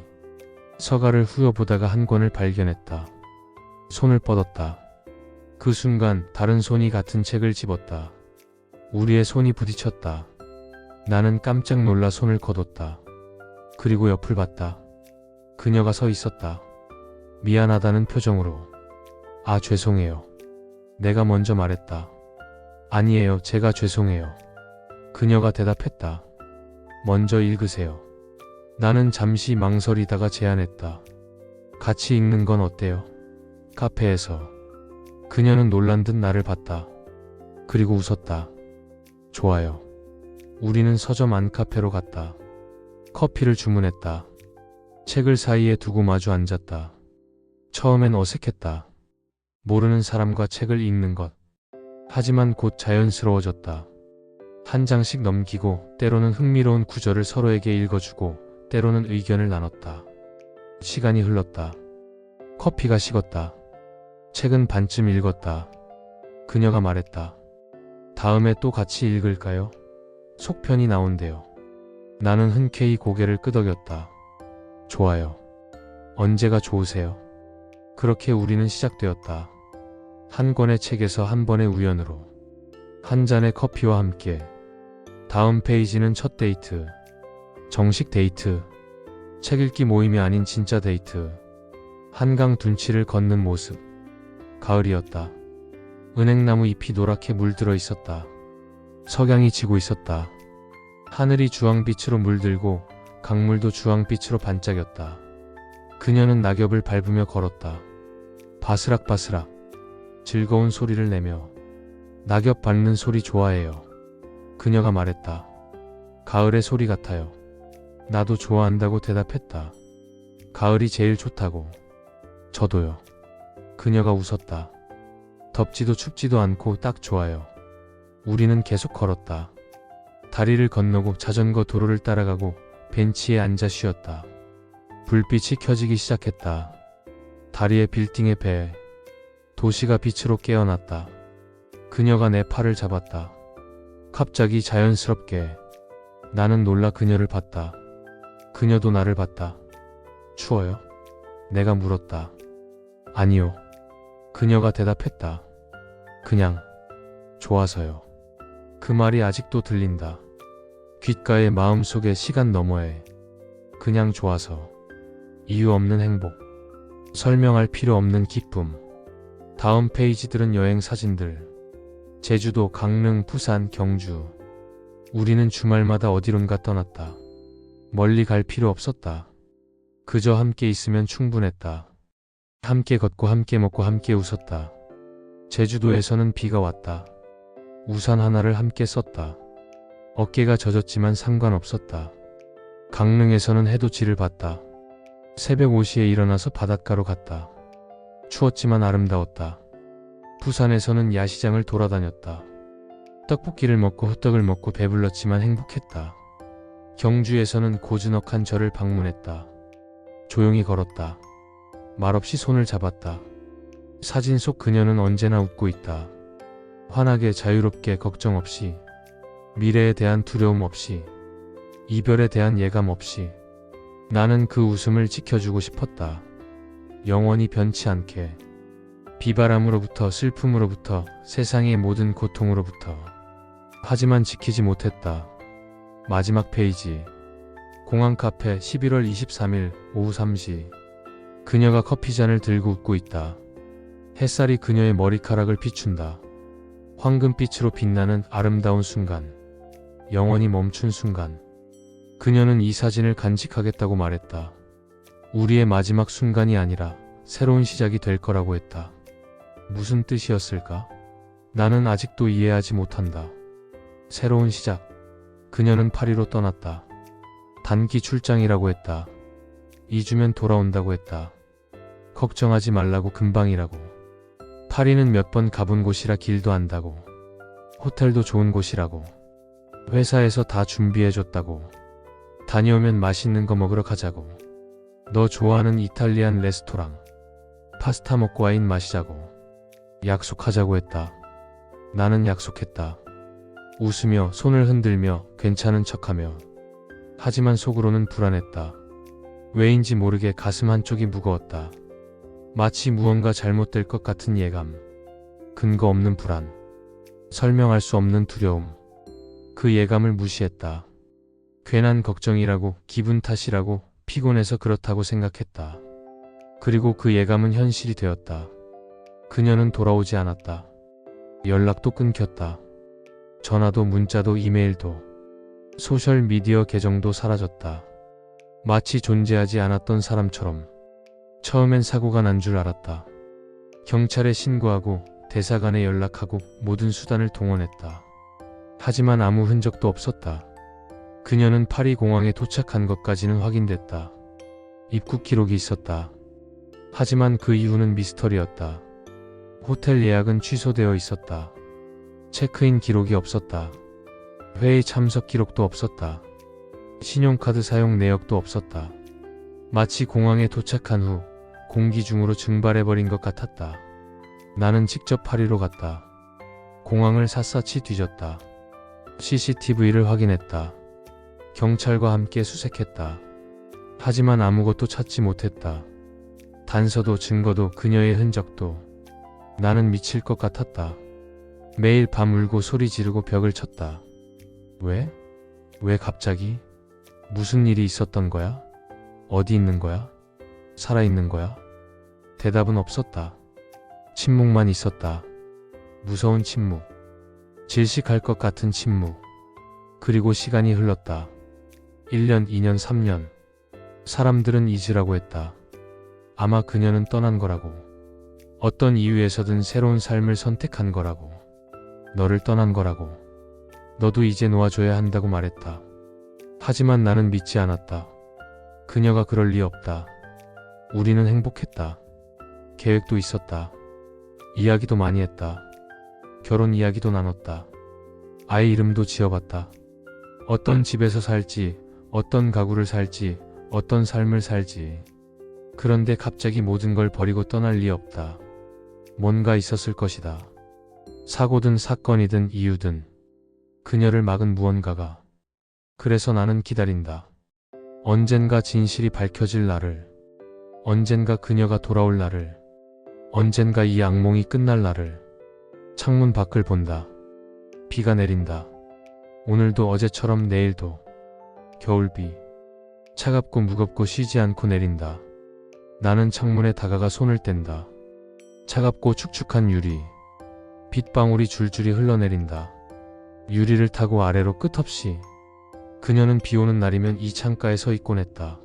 서가를 후려보다가 한 권을 발견했다. 손을 뻗었다. 그 순간 다른 손이 같은 책을 집었다. 우리의 손이 부딪혔다. 나는 깜짝 놀라 손을 거뒀다. 그리고 옆을 봤다. 그녀가 서 있었다. 미안하다는 표정으로. 아, 죄송해요. 내가 먼저 말했다. 아니에요, 제가 죄송해요. 그녀가 대답했다. 먼저 읽으세요. 나는 잠시 망설이다가 제안했다. 같이 읽는 건 어때요? 카페에서. 그녀는 놀란 듯 나를 봤다. 그리고 웃었다. 좋아요. 우리는 서점 안 카페로 갔다. 커피를 주문했다. 책을 사이에 두고 마주 앉았다. 처음엔 어색했다. 모르는 사람과 책을 읽는 것. 하지만 곧 자연스러워졌다. 한 장씩 넘기고 때로는 흥미로운 구절을 서로에게 읽어주고 때로는 의견을 나눴다. 시간이 흘렀다. 커피가 식었다. 책은 반쯤 읽었다. 그녀가 말했다. 다음에 또 같이 읽을까요? 속편이 나온대요. 나는 흔쾌히 고개를 끄덕였다. 좋아요. 언제가 좋으세요? 그렇게 우리는 시작되었다. 한 권의 책에서 한 번의 우연으로. 한 잔의 커피와 함께. 다음 페이지는 첫 데이트. 정식 데이트. 책 읽기 모임이 아닌 진짜 데이트. 한강 둔치를 걷는 모습. 가을이었다. 은행나무 잎이 노랗게 물들어 있었다. 석양이 지고 있었다. 하늘이 주황빛으로 물들고 강물도 주황빛으로 반짝였다. 그녀는 낙엽을 밟으며 걸었다. 바스락바스락. 즐거운 소리를 내며. 낙엽 밟는 소리 좋아해요. 그녀가 말했다. 가을의 소리 같아요. 나도 좋아한다고 대답했다. 가을이 제일 좋다고. 저도요. 그녀가 웃었다. 덥지도 춥지도 않고 딱 좋아요. 우리는 계속 걸었다. 다리를 건너고 자전거 도로를 따라가고 벤치에 앉아 쉬었다. 불빛이 켜지기 시작했다. 다리의 빌딩의 배. 도시가 빛으로 깨어났다. 그녀가 내 팔을 잡았다. 갑자기 자연스럽게. 나는 놀라 그녀를 봤다. 그녀도 나를 봤다. 추워요? 내가 물었다. 아니요. 그녀가 대답했다. 그냥 좋아서요. 그 말이 아직도 들린다. 귓가에 마음속에 시간 너머에. 그냥 좋아서. 이유 없는 행복. 설명할 필요 없는 기쁨. 다음 페이지들은 여행 사진들. 제주도, 강릉, 부산, 경주. 우리는 주말마다 어디론가 떠났다. 멀리 갈 필요 없었다. 그저 함께 있으면 충분했다. 함께 걷고 함께 먹고 함께 웃었다. 제주도에서는 비가 왔다. 우산 하나를 함께 썼다. 어깨가 젖었지만 상관없었다. 강릉에서는 해돋이를 봤다. 새벽 5시에 일어나서 바닷가로 갔다. 추웠지만 아름다웠다. 부산에서는 야시장을 돌아다녔다. 떡볶이를 먹고 호떡을 먹고 배불렀지만 행복했다. 경주에서는 고즈넉한 절을 방문했다. 조용히 걸었다. 말없이 손을 잡았다. 사진 속 그녀는 언제나 웃고 있다. 환하게 자유롭게 걱정 없이. 미래에 대한 두려움 없이. 이별에 대한 예감 없이. 나는 그 웃음을 지켜주고 싶었다. 영원히 변치 않게. 비바람으로부터 슬픔으로부터 세상의 모든 고통으로부터. 하지만 지키지 못했다. 마지막 페이지. 공항 카페 11월 23일 오후 3시. 그녀가 커피잔을 들고 웃고 있다. 햇살이 그녀의 머리카락을 비춘다. 황금빛으로 빛나는 아름다운 순간. 영원히 멈춘 순간. 그녀는 이 사진을 간직하겠다고 말했다. 우리의 마지막 순간이 아니라 새로운 시작이 될 거라고 했다. 무슨 뜻이었을까? 나는 아직도 이해하지 못한다. 새로운 시작. 그녀는 파리로 떠났다. 단기 출장이라고 했다. 2주면 돌아온다고 했다. 걱정하지 말라고, 금방이라고. 파리는 몇 번 가본 곳이라 길도 안다고. 호텔도 좋은 곳이라고. 회사에서 다 준비해줬다고. 다녀오면 맛있는 거 먹으러 가자고. 너 좋아하는 이탈리안 레스토랑. 파스타 먹고 와인 마시자고. 약속하자고 했다. 나는 약속했다. 웃으며 손을 흔들며 괜찮은 척하며. 하지만 속으로는 불안했다. 왜인지 모르게 가슴 한쪽이 무거웠다. 마치 무언가 잘못될 것 같은 예감. 근거 없는 불안. 설명할 수 없는 두려움. 그 예감을 무시했다. 괜한 걱정이라고, 기분 탓이라고, 피곤해서 그렇다고 생각했다. 그리고 그 예감은 현실이 되었다. 그녀는 돌아오지 않았다. 연락도 끊겼다. 전화도 문자도 이메일도 소셜미디어 계정도 사라졌다. 마치 존재하지 않았던 사람처럼. 처음엔 사고가 난 줄 알았다. 경찰에 신고하고 대사관에 연락하고 모든 수단을 동원했다. 하지만 아무 흔적도 없었다. 그녀는 파리 공항에 도착한 것까지는 확인됐다. 입국 기록이 있었다. 하지만 그 이후는 미스터리였다. 호텔 예약은 취소되어 있었다. 체크인 기록이 없었다. 회의 참석 기록도 없었다. 신용카드 사용 내역도 없었다. 마치 공항에 도착한 후 공기 중으로 증발해버린 것 같았다. 나는 직접 파리로 갔다. 공항을 샅샅이 뒤졌다. CCTV를 확인했다. 경찰과 함께 수색했다. 하지만 아무것도 찾지 못했다. 단서도 증거도 그녀의 흔적도. 나는 미칠 것 같았다. 매일 밤 울고 소리 지르고 벽을 쳤다. 왜? 왜 갑자기? 무슨 일이 있었던 거야? 어디 있는 거야? 살아있는 거야? 대답은 없었다. 침묵만 있었다. 무서운 침묵. 질식할 것 같은 침묵. 그리고 시간이 흘렀다. 1년, 2년, 3년. 사람들은 잊으라고 했다. 아마 그녀는 떠난 거라고. 어떤 이유에서든 새로운 삶을 선택한 거라고. 너를 떠난 거라고. 너도 이제 놓아줘야 한다고 말했다. 하지만 나는 믿지 않았다. 그녀가 그럴 리 없다. 우리는 행복했다. 계획도 있었다. 이야기도 많이 했다. 결혼 이야기도 나눴다. 아이 이름도 지어봤다. 어떤 집에서 살지, 어떤 가구를 살지, 어떤 삶을 살지. 그런데 갑자기 모든 걸 버리고 떠날 리 없다. 뭔가 있었을 것이다. 사고든 사건이든 이유든 그녀를 막은 무언가가. 그래서 나는 기다린다. 언젠가 진실이 밝혀질 날을. 언젠가 그녀가 돌아올 날을. 언젠가 이 악몽이 끝날 날을. 창문 밖을 본다. 비가 내린다. 오늘도 어제처럼 내일도. 겨울비. 차갑고 무겁고 쉬지 않고 내린다. 나는 창문에 다가가 손을 뗀다. 차갑고 축축한 유리. 빗방울이 줄줄이 흘러내린다. 유리를 타고 아래로 끝없이. 그녀는 비 오는 날이면 이 창가에 서 있곤 했다.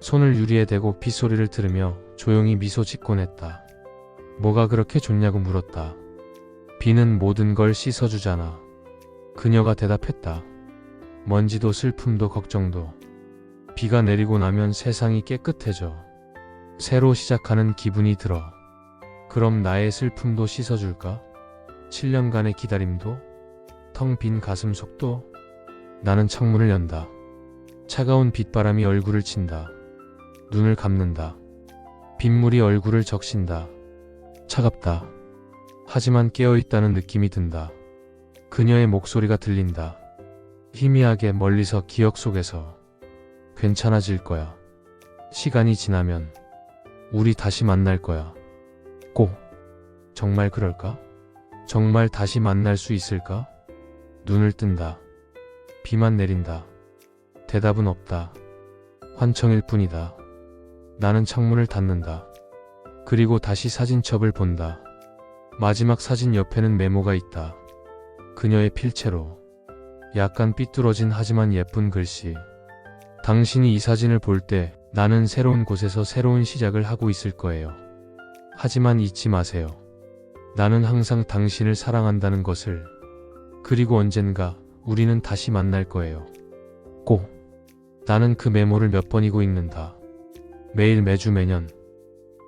손을 유리에 대고 빗소리를 들으며 조용히 미소 짓곤 했다. 뭐가 그렇게 좋냐고 물었다. 비는 모든 걸 씻어주잖아. 그녀가 대답했다. 먼지도 슬픔도 걱정도. 비가 내리고 나면 세상이 깨끗해져. 새로 시작하는 기분이 들어. 그럼 나의 슬픔도 씻어줄까? 7년간의 기다림도? 텅 빈 가슴 속도? 나는 창문을 연다. 차가운 빗바람이 얼굴을 친다. 눈을 감는다. 빗물이 얼굴을 적신다. 차갑다. 하지만 깨어있다는 느낌이 든다. 그녀의 목소리가 들린다. 희미하게 멀리서 기억 속에서. 괜찮아질 거야. 시간이 지나면 우리 다시 만날 거야. 꼭. 정말 그럴까? 정말 다시 만날 수 있을까? 눈을 뜬다. 비만 내린다. 대답은 없다. 환청일 뿐이다. 나는 창문을 닫는다. 그리고 다시 사진첩을 본다. 마지막 사진 옆에는 메모가 있다. 그녀의 필체로. 약간 삐뚤어진 하지만 예쁜 글씨. 당신이 이 사진을 볼 때 나는 새로운 곳에서 새로운 시작을 하고 있을 거예요. 하지만 잊지 마세요. 나는 항상 당신을 사랑한다는 것을. 그리고 언젠가 우리는 다시 만날 거예요. 꼭. 나는 그 메모를 몇 번이고 읽는다. 매일 매주 매년.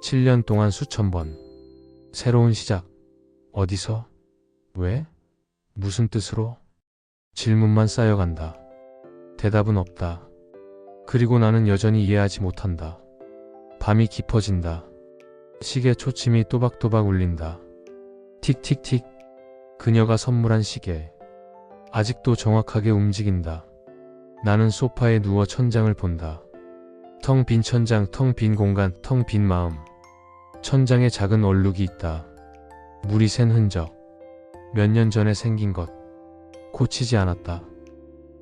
7년 동안 수천 번. 새로운 시작. 어디서? 왜? 무슨 뜻으로? 질문만 쌓여간다. 대답은 없다. 그리고 나는 여전히 이해하지 못한다. 밤이 깊어진다. 시계 초침이 또박또박 울린다. 틱틱틱. 그녀가 선물한 시계. 아직도 정확하게 움직인다. 나는 소파에 누워 천장을 본다. 텅 빈 천장, 텅 빈 공간, 텅 빈 마음. 천장에 작은 얼룩이 있다. 물이 샌 흔적. 몇 년 전에 생긴 것. 고치지 않았다.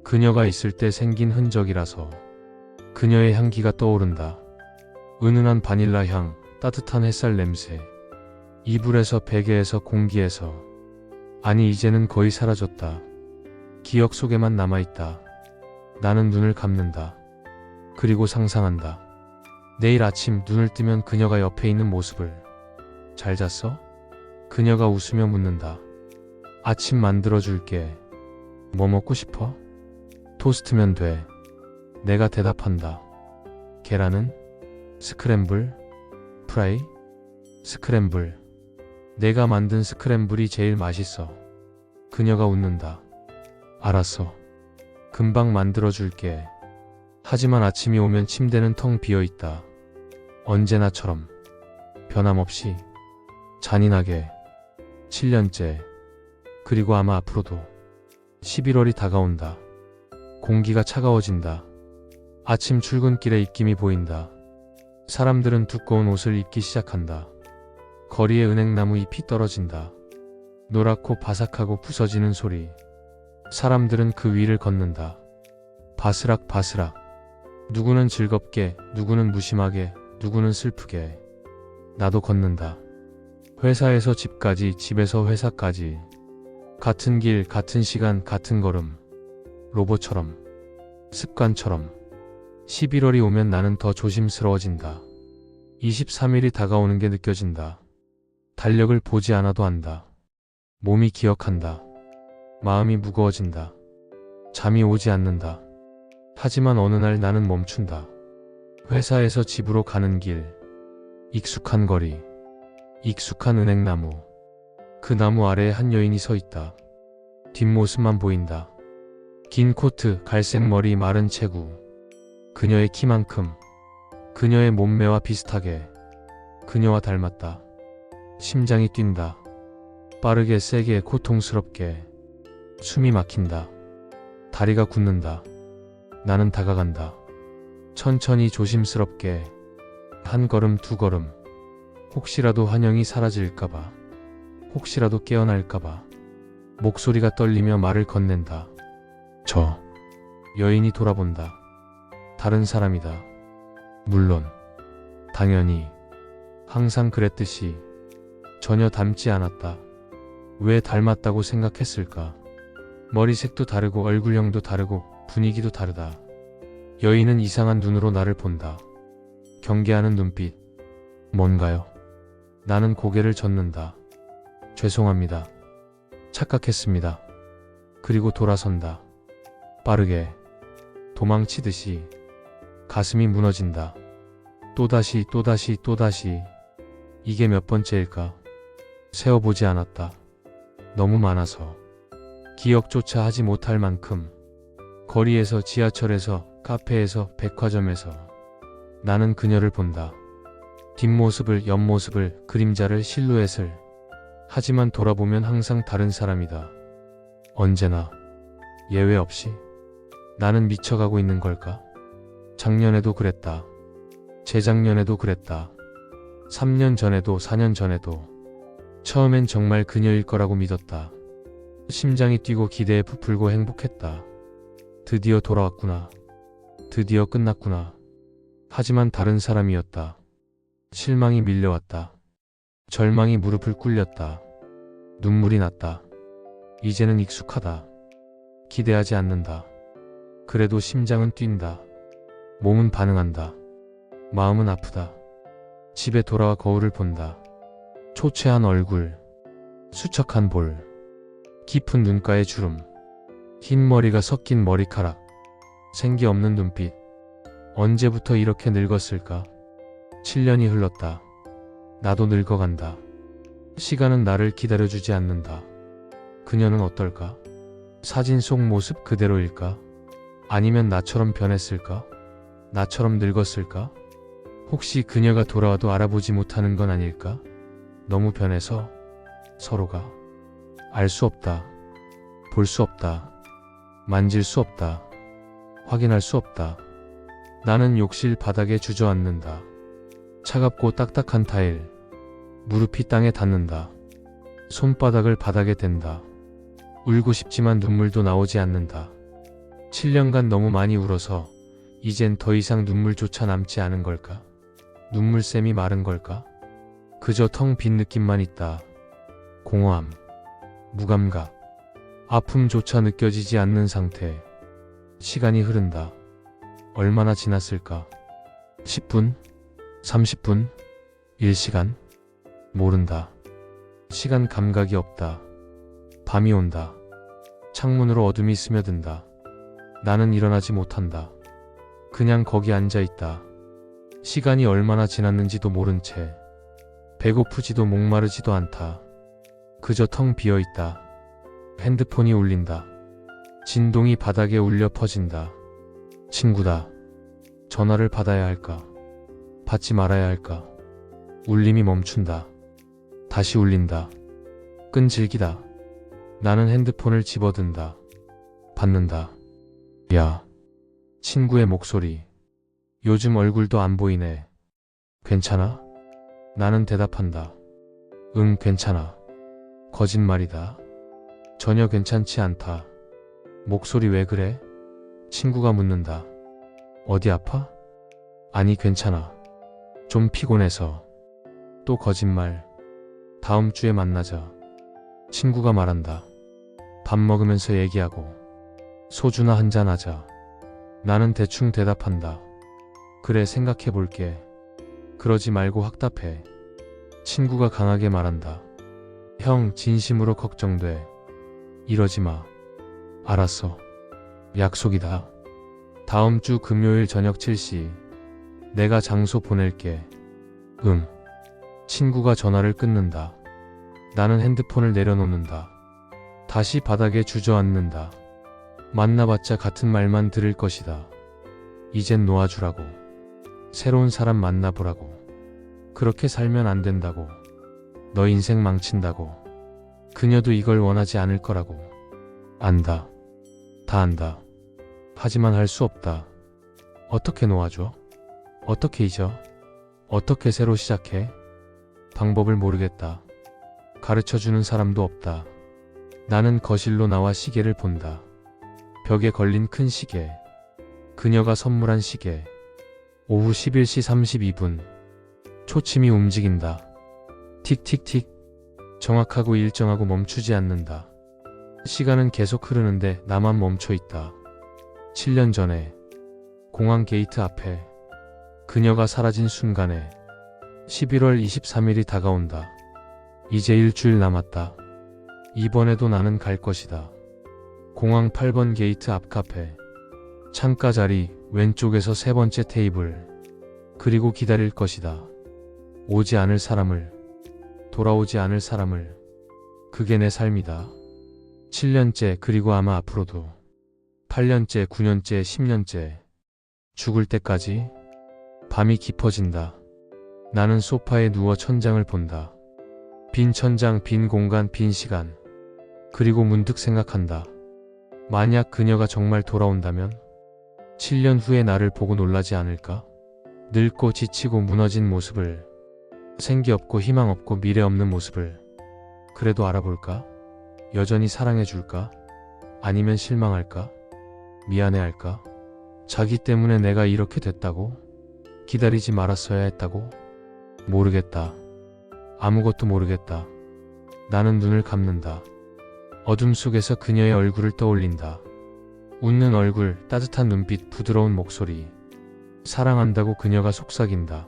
그녀가 있을 때 생긴 흔적이라서. 그녀의 향기가 떠오른다. 은은한 바닐라 향, 따뜻한 햇살 냄새. 이불에서, 베개에서, 공기에서. 아니, 이제는 거의 사라졌다. 기억 속에만 남아있다. 나는 눈을 감는다. 그리고 상상한다. 내일 아침 눈을 뜨면 그녀가 옆에 있는 모습을. 잘 잤어? 그녀가 웃으며 묻는다. 아침 만들어줄게. 뭐 먹고 싶어? 토스트면 돼. 내가 대답한다. 계란은? 스크램블? 프라이? 스크램블. 내가 만든 스크램블이 제일 맛있어. 그녀가 웃는다. 알았어. 금방 만들어줄게. 하지만 아침이 오면 침대는 텅 비어있다. 언제나처럼. 변함없이. 잔인하게. 7년째. 그리고 아마 앞으로도. 11월이 다가온다. 공기가 차가워진다. 아침 출근길에 입김이 보인다. 사람들은 두꺼운 옷을 입기 시작한다. 거리에 은행나무 잎이 떨어진다. 노랗고 바삭하고 부서지는 소리. 사람들은 그 위를 걷는다. 바스락 바스락. 누구는 즐겁게, 누구는 무심하게, 누구는 슬프게. 나도 걷는다. 회사에서 집까지, 집에서 회사까지. 같은 길, 같은 시간, 같은 걸음. 로봇처럼. 습관처럼. 11월이 오면 나는 더 조심스러워진다. 23일이 다가오는 게 느껴진다. 달력을 보지 않아도 안다. 몸이 기억한다. 마음이 무거워진다. 잠이 오지 않는다. 하지만 어느 날 나는 멈춘다. 회사에서 집으로 가는 길. 익숙한 거리. 익숙한 은행나무. 그 나무 아래에 한 여인이 서 있다. 뒷모습만 보인다. 긴 코트, 갈색 머리, 마른 체구. 그녀의 키만큼. 그녀의 몸매와 비슷하게. 그녀와 닮았다. 심장이 뛴다. 빠르게, 세게, 고통스럽게. 숨이 막힌다. 다리가 굳는다. 나는 다가간다. 천천히, 조심스럽게. 한 걸음, 두 걸음. 혹시라도 환영이 사라질까봐. 혹시라도 깨어날까봐. 목소리가 떨리며 말을 건넨다. 저. 여인이 돌아본다. 다른 사람이다. 물론. 당연히. 항상 그랬듯이. 전혀 닮지 않았다. 왜 닮았다고 생각했을까? 머리색도 다르고 얼굴형도 다르고 분위기도 다르다. 여인은 이상한 눈으로 나를 본다. 경계하는 눈빛. 뭔가요? 나는 고개를 젓는다. 죄송합니다. 착각했습니다. 그리고 돌아선다. 빠르게. 도망치듯이. 가슴이 무너진다. 또다시, 또다시, 또다시. 이게 몇 번째일까? 세어보지 않았다. 너무 많아서. 기억조차 하지 못할 만큼. 거리에서, 지하철에서, 카페에서, 백화점에서. 나는 그녀를 본다. 뒷모습을, 옆모습을, 그림자를, 실루엣을. 하지만 돌아보면 항상 다른 사람이다. 언제나. 예외 없이. 나는 미쳐가고 있는 걸까? 작년에도 그랬다. 재작년에도 그랬다. 3년 전에도, 4년 전에도. 처음엔 정말 그녀일 거라고 믿었다. 심장이 뛰고 기대에 부풀고 행복했다. 드디어 돌아왔구나. 드디어 끝났구나. 하지만 다른 사람이었다. 실망이 밀려왔다. 절망이 무릎을 꿇렸다. 눈물이 났다. 이제는 익숙하다. 기대하지 않는다. 그래도 심장은 뛴다. 몸은 반응한다. 마음은 아프다. 집에 돌아와 거울을 본다. 초췌한 얼굴. 수척한 볼. 깊은 눈가의 주름. 흰 머리가 섞인 머리카락, 생기 없는 눈빛. 언제부터 이렇게 늙었을까? 7년이 흘렀다. 나도 늙어간다. 시간은 나를 기다려주지 않는다. 그녀는 어떨까? 사진 속 모습 그대로일까? 아니면 나처럼 변했을까? 나처럼 늙었을까? 혹시 그녀가 돌아와도 알아보지 못하는 건 아닐까? 너무 변해서 서로가 알 수 없다. 볼 수 없다. 만질 수 없다. 확인할 수 없다. 나는 욕실 바닥에 주저앉는다. 차갑고 딱딱한 타일. 무릎이 땅에 닿는다. 손바닥을 바닥에 댄다. 울고 싶지만 눈물도 나오지 않는다. 7년간 너무 많이 울어서 이젠 더 이상 눈물조차 남지 않은 걸까? 눈물샘이 마른 걸까? 그저 텅 빈 느낌만 있다. 공허함, 무감각, 아픔조차 느껴지지 않는 상태. 시간이 흐른다. 얼마나 지났을까? 10분? 30분? 1시간? 모른다. 시간 감각이 없다. 밤이 온다. 창문으로 어둠이 스며든다. 나는 일어나지 못한다. 그냥 거기 앉아 있다. 시간이 얼마나 지났는지도 모른 채. 배고프지도 목마르지도 않다. 그저 텅 비어 있다. 핸드폰이 울린다. 진동이 바닥에 울려 퍼진다. 친구다. 전화를 받아야 할까? 받지 말아야 할까? 울림이 멈춘다. 다시 울린다. 끈질기다. 나는 핸드폰을 집어든다. 받는다. 야. 친구의 목소리. 요즘 얼굴도 안 보이네. 괜찮아? 나는 대답한다. 응, 괜찮아. 거짓말이다. 전혀 괜찮지 않다. 목소리 왜 그래? 친구가 묻는다. 어디 아파? 아니, 괜찮아. 좀 피곤해서. 또 거짓말. 다음 주에 만나자. 친구가 말한다. 밥 먹으면서 얘기하고 소주나 한잔 하자. 나는 대충 대답한다. 그래, 생각해 볼게. 그러지 말고 확 답해. 친구가 강하게 말한다. 형, 진심으로 걱정돼. 이러지 마. 알았어. 약속이다. 다음 주 금요일 저녁 7시. 내가 장소 보낼게. 응. 친구가 전화를 끊는다. 나는 핸드폰을 내려놓는다. 다시 바닥에 주저앉는다. 만나봤자 같은 말만 들을 것이다. 이젠 놓아주라고. 새로운 사람 만나보라고. 그렇게 살면 안 된다고. 너 인생 망친다고. 그녀도 이걸 원하지 않을 거라고. 안다. 다 안다. 하지만 할 수 없다. 어떻게 놓아줘? 어떻게 잊어? 어떻게 새로 시작해? 방법을 모르겠다. 가르쳐주는 사람도 없다. 나는 거실로 나와 시계를 본다. 벽에 걸린 큰 시계. 그녀가 선물한 시계. 오후 11시 32분. 초침이 움직인다. 틱틱틱. 정확하고 일정하고 멈추지 않는다. 시간은 계속 흐르는데 나만 멈춰 있다. 7년 전에 공항 게이트 앞에 그녀가 사라진 순간에 11월 23일이 다가온다. 이제 일주일 남았다. 이번에도 나는 갈 것이다. 공항 8번 게이트 앞 카페. 창가 자리 왼쪽에서 세 번째 테이블. 그리고 기다릴 것이다. 오지 않을 사람을. 돌아오지 않을 사람을. 그게 내 삶이다. 7년째, 그리고 아마 앞으로도 8년째, 9년째, 10년째. 죽을 때까지. 밤이 깊어진다. 나는 소파에 누워 천장을 본다. 빈 천장, 빈 공간, 빈 시간. 그리고 문득 생각한다. 만약 그녀가 정말 돌아온다면 7년 후에 나를 보고 놀라지 않을까? 늙고 지치고 무너진 모습을, 생기 없고 희망 없고 미래 없는 모습을 그래도 알아볼까? 여전히 사랑해줄까? 아니면 실망할까? 미안해할까? 자기 때문에 내가 이렇게 됐다고? 기다리지 말았어야 했다고? 모르겠다. 아무것도 모르겠다. 나는 눈을 감는다. 어둠 속에서 그녀의 얼굴을 떠올린다. 웃는 얼굴, 따뜻한 눈빛, 부드러운 목소리. 사랑한다고 그녀가 속삭인다.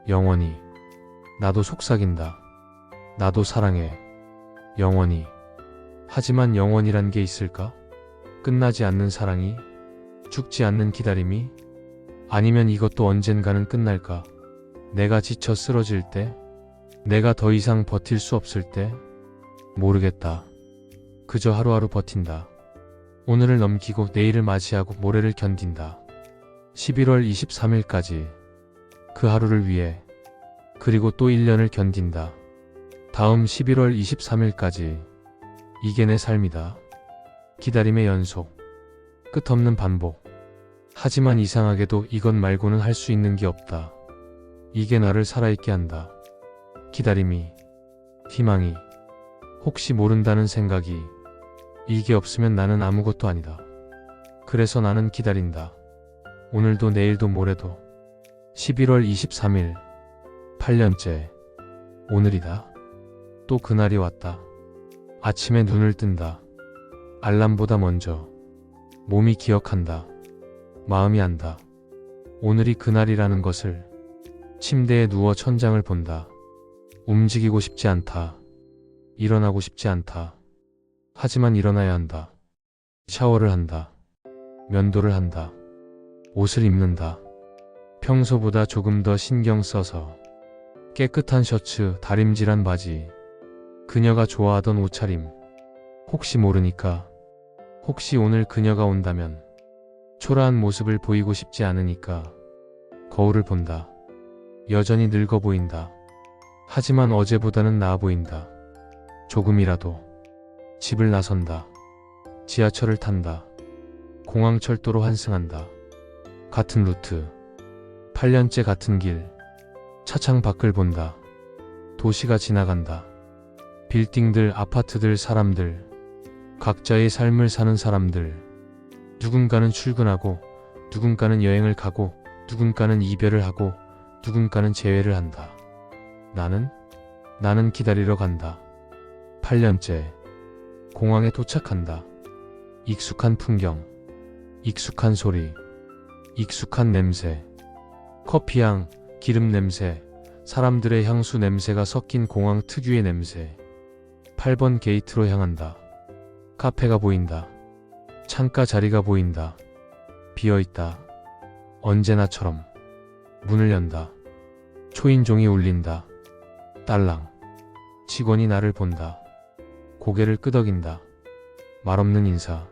영원히. 나도 속삭인다. 나도 사랑해. 영원히. 하지만 영원이란 게 있을까? 끝나지 않는 사랑이? 죽지 않는 기다림이? 아니면 이것도 언젠가는 끝날까? 내가 지쳐 쓰러질 때? 내가 더 이상 버틸 수 없을 때? 모르겠다. 그저 하루하루 버틴다. 오늘을 넘기고 내일을 맞이하고 모레를 견딘다. 11월 23일까지 그 하루를 위해 그리고 또 1년을 견딘다. 다음 11월 23일까지 이게 내 삶이다. 기다림의 연속, 끝없는 반복. 하지만 이상하게도 이것 말고는 할 수 있는 게 없다. 이게 나를 살아있게 한다. 기다림이, 희망이, 혹시 모른다는 생각이, 이게 없으면 나는 아무것도 아니다. 그래서 나는 기다린다. 오늘도 내일도 모레도. 11월 23일, 8년째, 오늘이다. 또 그날이 왔다. 아침에 눈을 뜬다. 알람보다 먼저. 몸이 기억한다. 마음이 안다. 오늘이 그날이라는 것을. 침대에 누워 천장을 본다. 움직이고 싶지 않다. 일어나고 싶지 않다. 하지만 일어나야 한다. 샤워를 한다. 면도를 한다. 옷을 입는다. 평소보다 조금 더 신경 써서. 깨끗한 셔츠, 다림질한 바지. 그녀가 좋아하던 옷차림. 혹시 모르니까. 혹시 오늘 그녀가 온다면. 초라한 모습을 보이고 싶지 않으니까. 거울을 본다. 여전히 늙어 보인다. 하지만 어제보다는 나아 보인다. 조금이라도. 집을 나선다. 지하철을 탄다. 공항철도로 환승한다. 같은 루트. 8년째 같은 길. 차창 밖을 본다. 도시가 지나간다. 빌딩들, 아파트들, 사람들. 각자의 삶을 사는 사람들. 누군가는 출근하고, 누군가는 여행을 가고, 누군가는 이별을 하고, 누군가는 재회를 한다. 나는 기다리러 간다. 8년째. 공항에 도착한다. 익숙한 풍경, 익숙한 소리, 익숙한 냄새. 커피향, 기름 냄새, 사람들의 향수 냄새가 섞인 공항 특유의 냄새. 8번 게이트로 향한다. 카페가 보인다. 창가 자리가 보인다. 비어있다. 언제나처럼. 문을 연다. 초인종이 울린다. 딸랑. 직원이 나를 본다. 고개를 끄덕인다. 말없는 인사.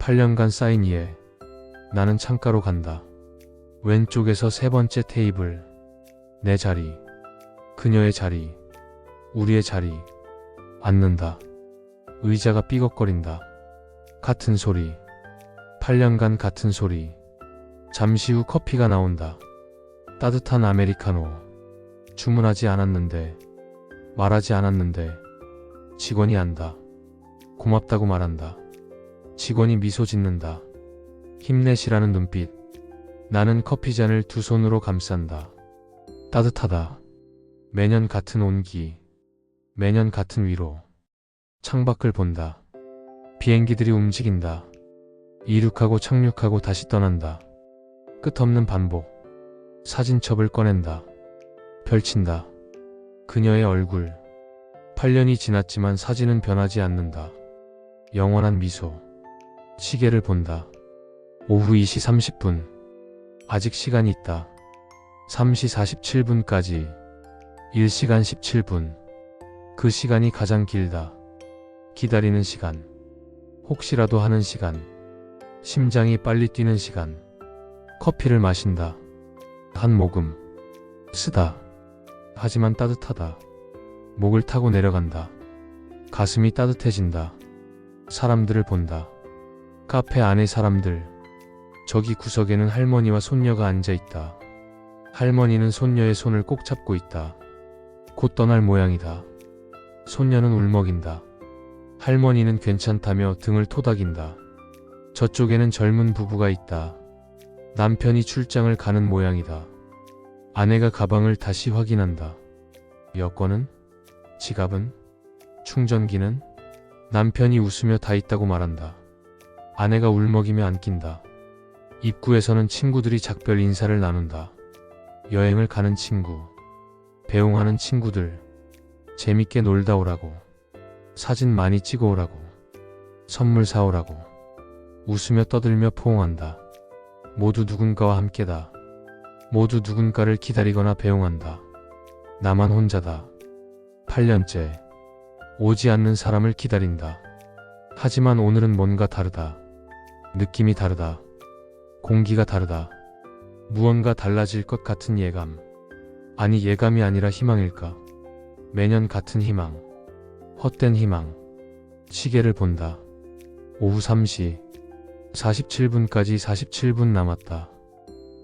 8년간 쌓인 이해. 나는 창가로 간다. 왼쪽에서 세 번째 테이블. 내 자리. 그녀의 자리. 우리의 자리. 앉는다. 의자가 삐걱거린다. 같은 소리. 8년간 같은 소리. 잠시 후 커피가 나온다. 따뜻한 아메리카노. 주문하지 않았는데. 말하지 않았는데. 직원이 안다. 고맙다고 말한다. 직원이 미소 짓는다. 힘내시라는 눈빛. 나는 커피잔을 두 손으로 감싼다. 따뜻하다. 매년 같은 온기. 매년 같은 위로. 창밖을 본다. 비행기들이 움직인다. 이륙하고 착륙하고 다시 떠난다. 끝없는 반복. 사진첩을 꺼낸다. 펼친다. 그녀의 얼굴. 8년이 지났지만 사진은 변하지 않는다. 영원한 미소. 시계를 본다. 오후 2시 30분. 아직 시간이 있다. 3시 47분까지. 1시간 17분. 그 시간이 가장 길다. 기다리는 시간. 혹시라도 하는 시간. 심장이 빨리 뛰는 시간. 커피를 마신다. 한 모금. 쓰다. 하지만 따뜻하다. 목을 타고 내려간다. 가슴이 따뜻해진다. 사람들을 본다. 카페 안의 사람들. 저기 구석에는 할머니와 손녀가 앉아있다. 할머니는 손녀의 손을 꼭 잡고 있다. 곧 떠날 모양이다. 손녀는 울먹인다. 할머니는 괜찮다며 등을 토닥인다. 저쪽에는 젊은 부부가 있다. 남편이 출장을 가는 모양이다. 아내가 가방을 다시 확인한다. 여권은? 지갑은? 충전기는? 남편이 웃으며 다 있다고 말한다. 아내가 울먹이며 안긴다. 입구에서는 친구들이 작별 인사를 나눈다. 여행을 가는 친구, 배웅하는 친구들, 재밌게 놀다 오라고, 사진 많이 찍어 오라고, 선물 사오라고. 웃으며 떠들며 포옹한다. 모두 누군가와 함께다. 모두 누군가를 기다리거나 배웅한다. 나만 혼자다. 8년째. 오지 않는 사람을 기다린다. 하지만 오늘은 뭔가 다르다. 느낌이 다르다. 공기가 다르다. 무언가 달라질 것 같은 예감. 아니, 예감이 아니라 희망일까? 매년 같은 희망. 헛된 희망. 시계를 본다. 오후 3시. 47분까지 47분 남았다.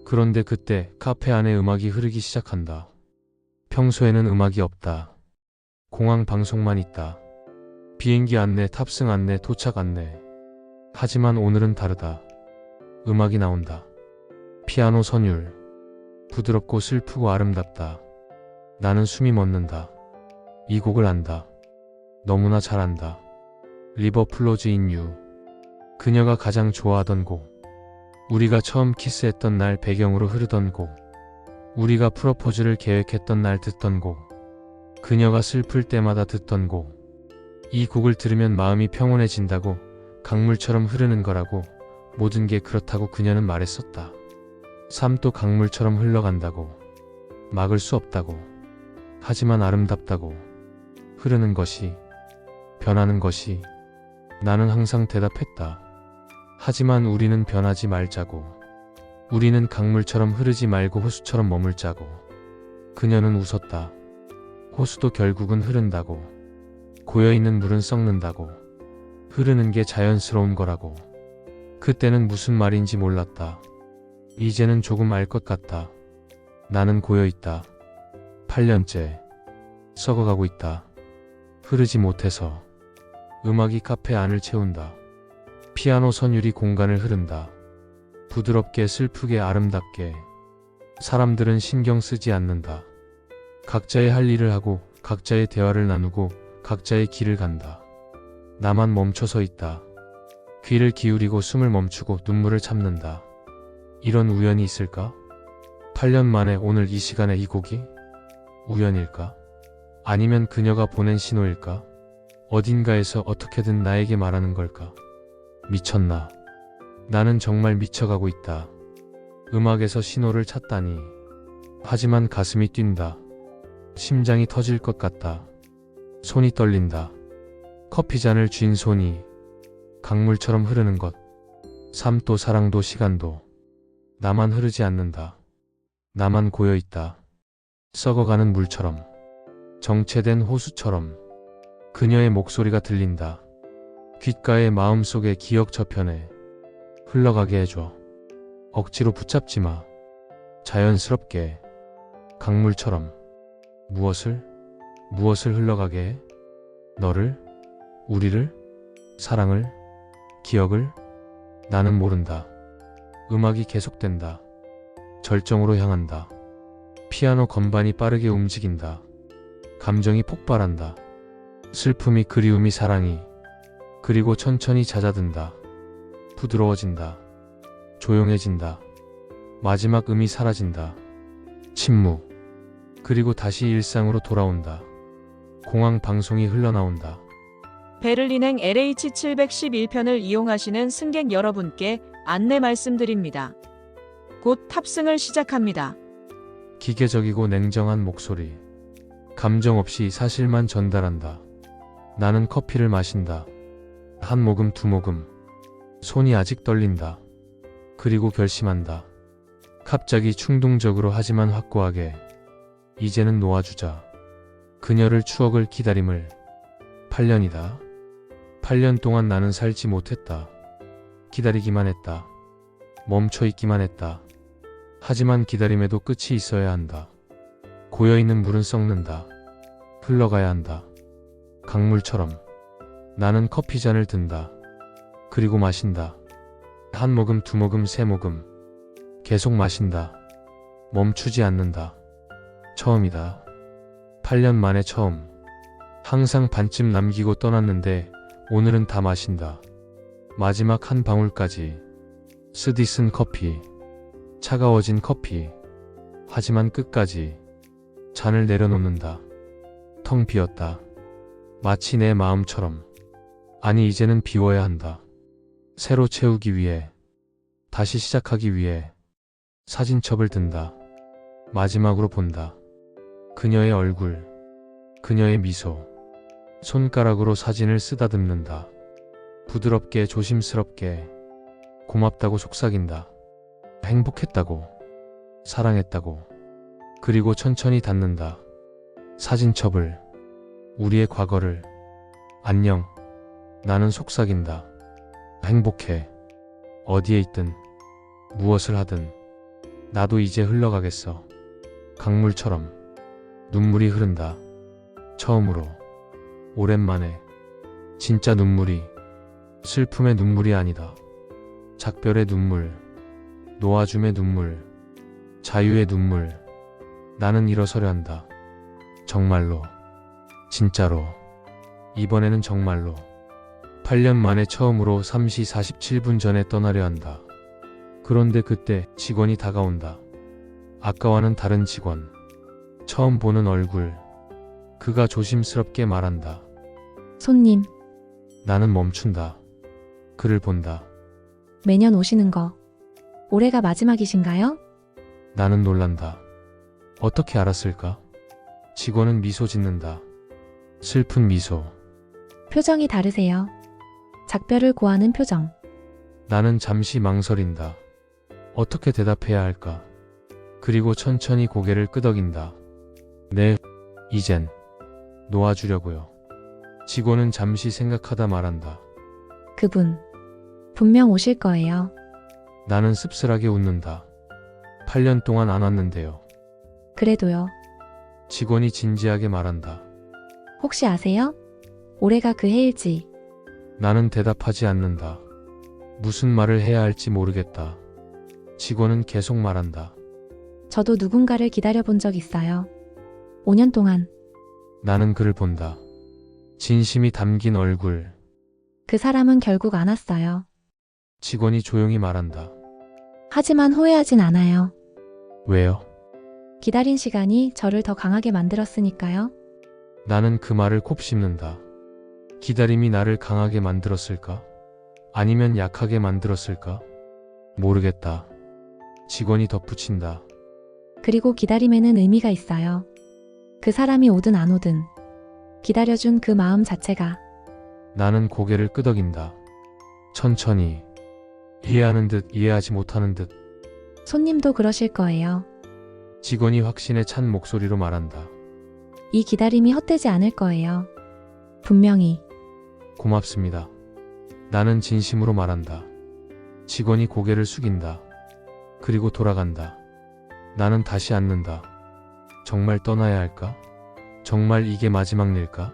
그런데 그때 카페 안에 음악이 흐르기 시작한다. 평소에는 음악이 없다. 공항 방송만 있다. 비행기 안내, 탑승 안내, 도착 안내. 하지만 오늘은 다르다. 음악이 나온다. 피아노 선율. 부드럽고 슬프고 아름답다. 나는 숨이 멎는다. 이 곡을 안다. 너무나 잘 안다. 리버 플로즈 인 유. 그녀가 가장 좋아하던 곡. 우리가 처음 키스했던 날 배경으로 흐르던 곡. 우리가 프로포즈를 계획했던 날 듣던 곡. 그녀가 슬플 때마다 듣던 곡. 이 곡을 들으면 마음이 평온해진다고, 강물처럼 흐르는 거라고, 모든 게 그렇다고 그녀는 말했었다. 삶도 강물처럼 흘러간다고, 막을 수 없다고, 하지만 아름답다고, 흐르는 것이, 변하는 것이. 나는 항상 대답했다. 하지만 우리는 변하지 말자고. 우리는 강물처럼 흐르지 말고 호수처럼 머물자고. 그녀는 웃었다. 호수도 결국은 흐른다고. 고여있는 물은 썩는다고. 흐르는 게 자연스러운 거라고. 그때는 무슨 말인지 몰랐다. 이제는 조금 알 것 같다. 나는 고여있다. 8년째. 썩어가고 있다. 흐르지 못해서. 음악이 카페 안을 채운다. 피아노 선율이 공간을 흐른다. 부드럽게, 슬프게, 아름답게. 사람들은 신경 쓰지 않는다. 각자의 할 일을 하고, 각자의 대화를 나누고, 각자의 길을 간다. 나만 멈춰서 있다. 귀를 기울이고 숨을 멈추고 눈물을 참는다. 이런 우연이 있을까? 8년 만에 오늘 이 시간에 이 곡이? 우연일까? 아니면 그녀가 보낸 신호일까? 어딘가에서 어떻게든 나에게 말하는 걸까? 미쳤나? 나는 정말 미쳐가고 있다. 음악에서 신호를 찾다니. 하지만 가슴이 뛴다. 심장이 터질 것 같다. 손이 떨린다. 커피잔을 쥔 손이 강물처럼 흐르는 것. 삶도 사랑도 시간도. 나만 흐르지 않는다. 나만 고여있다. 썩어가는 물처럼. 정체된 호수처럼. 그녀의 목소리가 들린다. 귓가에 마음속의 기억 저편에 흘러가게 해줘. 억지로 붙잡지 마. 자연스럽게. 강물처럼. 무엇을 흘러가게 해? 너를? 우리를? 사랑을? 기억을? 나는 모른다. 음악이 계속된다. 절정으로 향한다. 피아노 건반이 빠르게 움직인다. 감정이 폭발한다. 슬픔이, 그리움이, 사랑이. 그리고 천천히 잦아든다. 부드러워진다. 조용해진다. 마지막 음이 사라진다. 침묵. 그리고 다시 일상으로 돌아온다. 공항 방송이 흘러나온다. 베를린행 LH711편을 이용하시는 승객 여러분께 안내 말씀드립니다. 곧 탑승을 시작합니다. 기계적이고 냉정한 목소리. 감정 없이 사실만 전달한다. 나는 커피를 마신다. 한 모금, 두 모금. 손이 아직 떨린다. 그리고 결심한다. 갑자기 충동적으로 하지만 확고하게. 이제는 놓아주자. 그녀를, 추억을, 기다림을. 8년이다. 8년 동안 나는 살지 못했다. 기다리기만 했다. 멈춰있기만 했다. 하지만 기다림에도 끝이 있어야 한다. 고여있는 물은 썩는다. 흘러가야 한다. 강물처럼. 나는 커피잔을 든다. 그리고 마신다. 한 모금, 두 모금, 세 모금. 계속 마신다. 멈추지 않는다. 처음이다. 8년 만에 처음. 항상 반쯤 남기고 떠났는데 오늘은 다 마신다. 마지막 한 방울까지. 쓰디 쓴 커피. 차가워진 커피. 하지만 끝까지. 잔을 내려놓는다. 텅 비었다. 마치 내 마음처럼. 아니, 이제는 비워야 한다. 새로 채우기 위해, 다시 시작하기 위해 사진첩을 든다. 마지막으로 본다. 그녀의 얼굴, 그녀의 미소. 손가락으로 사진을 쓰다듬는다. 부드럽게 조심스럽게 고맙다고 속삭인다. 행복했다고, 사랑했다고. 그리고 천천히 닫는다. 사진첩을, 우리의 과거를. 안녕. 나는 속삭인다. 행복해. 어디에 있든, 무엇을 하든. 나도 이제 흘러가겠어. 강물처럼 눈물이 흐른다. 처음으로, 오랜만에. 진짜 눈물이, 슬픔의 눈물이 아니다. 작별의 눈물, 놓아줌의 눈물, 자유의 눈물. 나는 일어서려 한다. 정말로, 진짜로. 이번에는 정말로. 8년 만에 처음으로 3시 47분 전에 떠나려 한다. 그런데 그때 직원이 다가온다. 아까와는 다른 직원. 처음 보는 얼굴. 그가 조심스럽게 말한다. 손님, 나는 멈춘다. 그를 본다. 매년 오시는 거 올해가 마지막이신가요? 나는 놀란다. 어떻게 알았을까? 직원은 미소 짓는다. 슬픈 미소. 표정이 다르세요. 작별을 고하는 표정. 나는 잠시 망설인다. 어떻게 대답해야 할까? 그리고 천천히 고개를 끄덕인다. 네, 이젠 놓아주려고요. 직원은 잠시 생각하다 말한다. 그분, 분명 오실 거예요. 나는 씁쓸하게 웃는다. 8년 동안 안 왔는데요. 그래도요. 직원이 진지하게 말한다. 혹시 아세요? 올해가 그 해일지. 나는 대답하지 않는다. 무슨 말을 해야 할지 모르겠다. 직원은 계속 말한다. 저도 누군가를 기다려본 적 있어요. 5년 동안. 나는 그를 본다. 진심이 담긴 얼굴. 그 사람은 결국 안 왔어요. 직원이 조용히 말한다. 하지만 후회하진 않아요. 왜요? 기다린 시간이 저를 더 강하게 만들었으니까요. 나는 그 말을 곱씹는다. 기다림이 나를 강하게 만들었을까? 아니면 약하게 만들었을까? 모르겠다. 직원이 덧붙인다. 그리고 기다림에는 의미가 있어요. 그 사람이 오든 안 오든 기다려준 그 마음 자체가. 나는 고개를 끄덕인다. 천천히. 이해하는 듯 이해하지 못하는 듯. 손님도 그러실 거예요. 직원이 확신에 찬 목소리로 말한다. 이 기다림이 헛되지 않을 거예요. 분명히. 고맙습니다. 나는 진심으로 말한다. 직원이 고개를 숙인다. 그리고 돌아간다. 나는 다시 앉는다. 정말 떠나야 할까? 정말 이게 마지막 일까?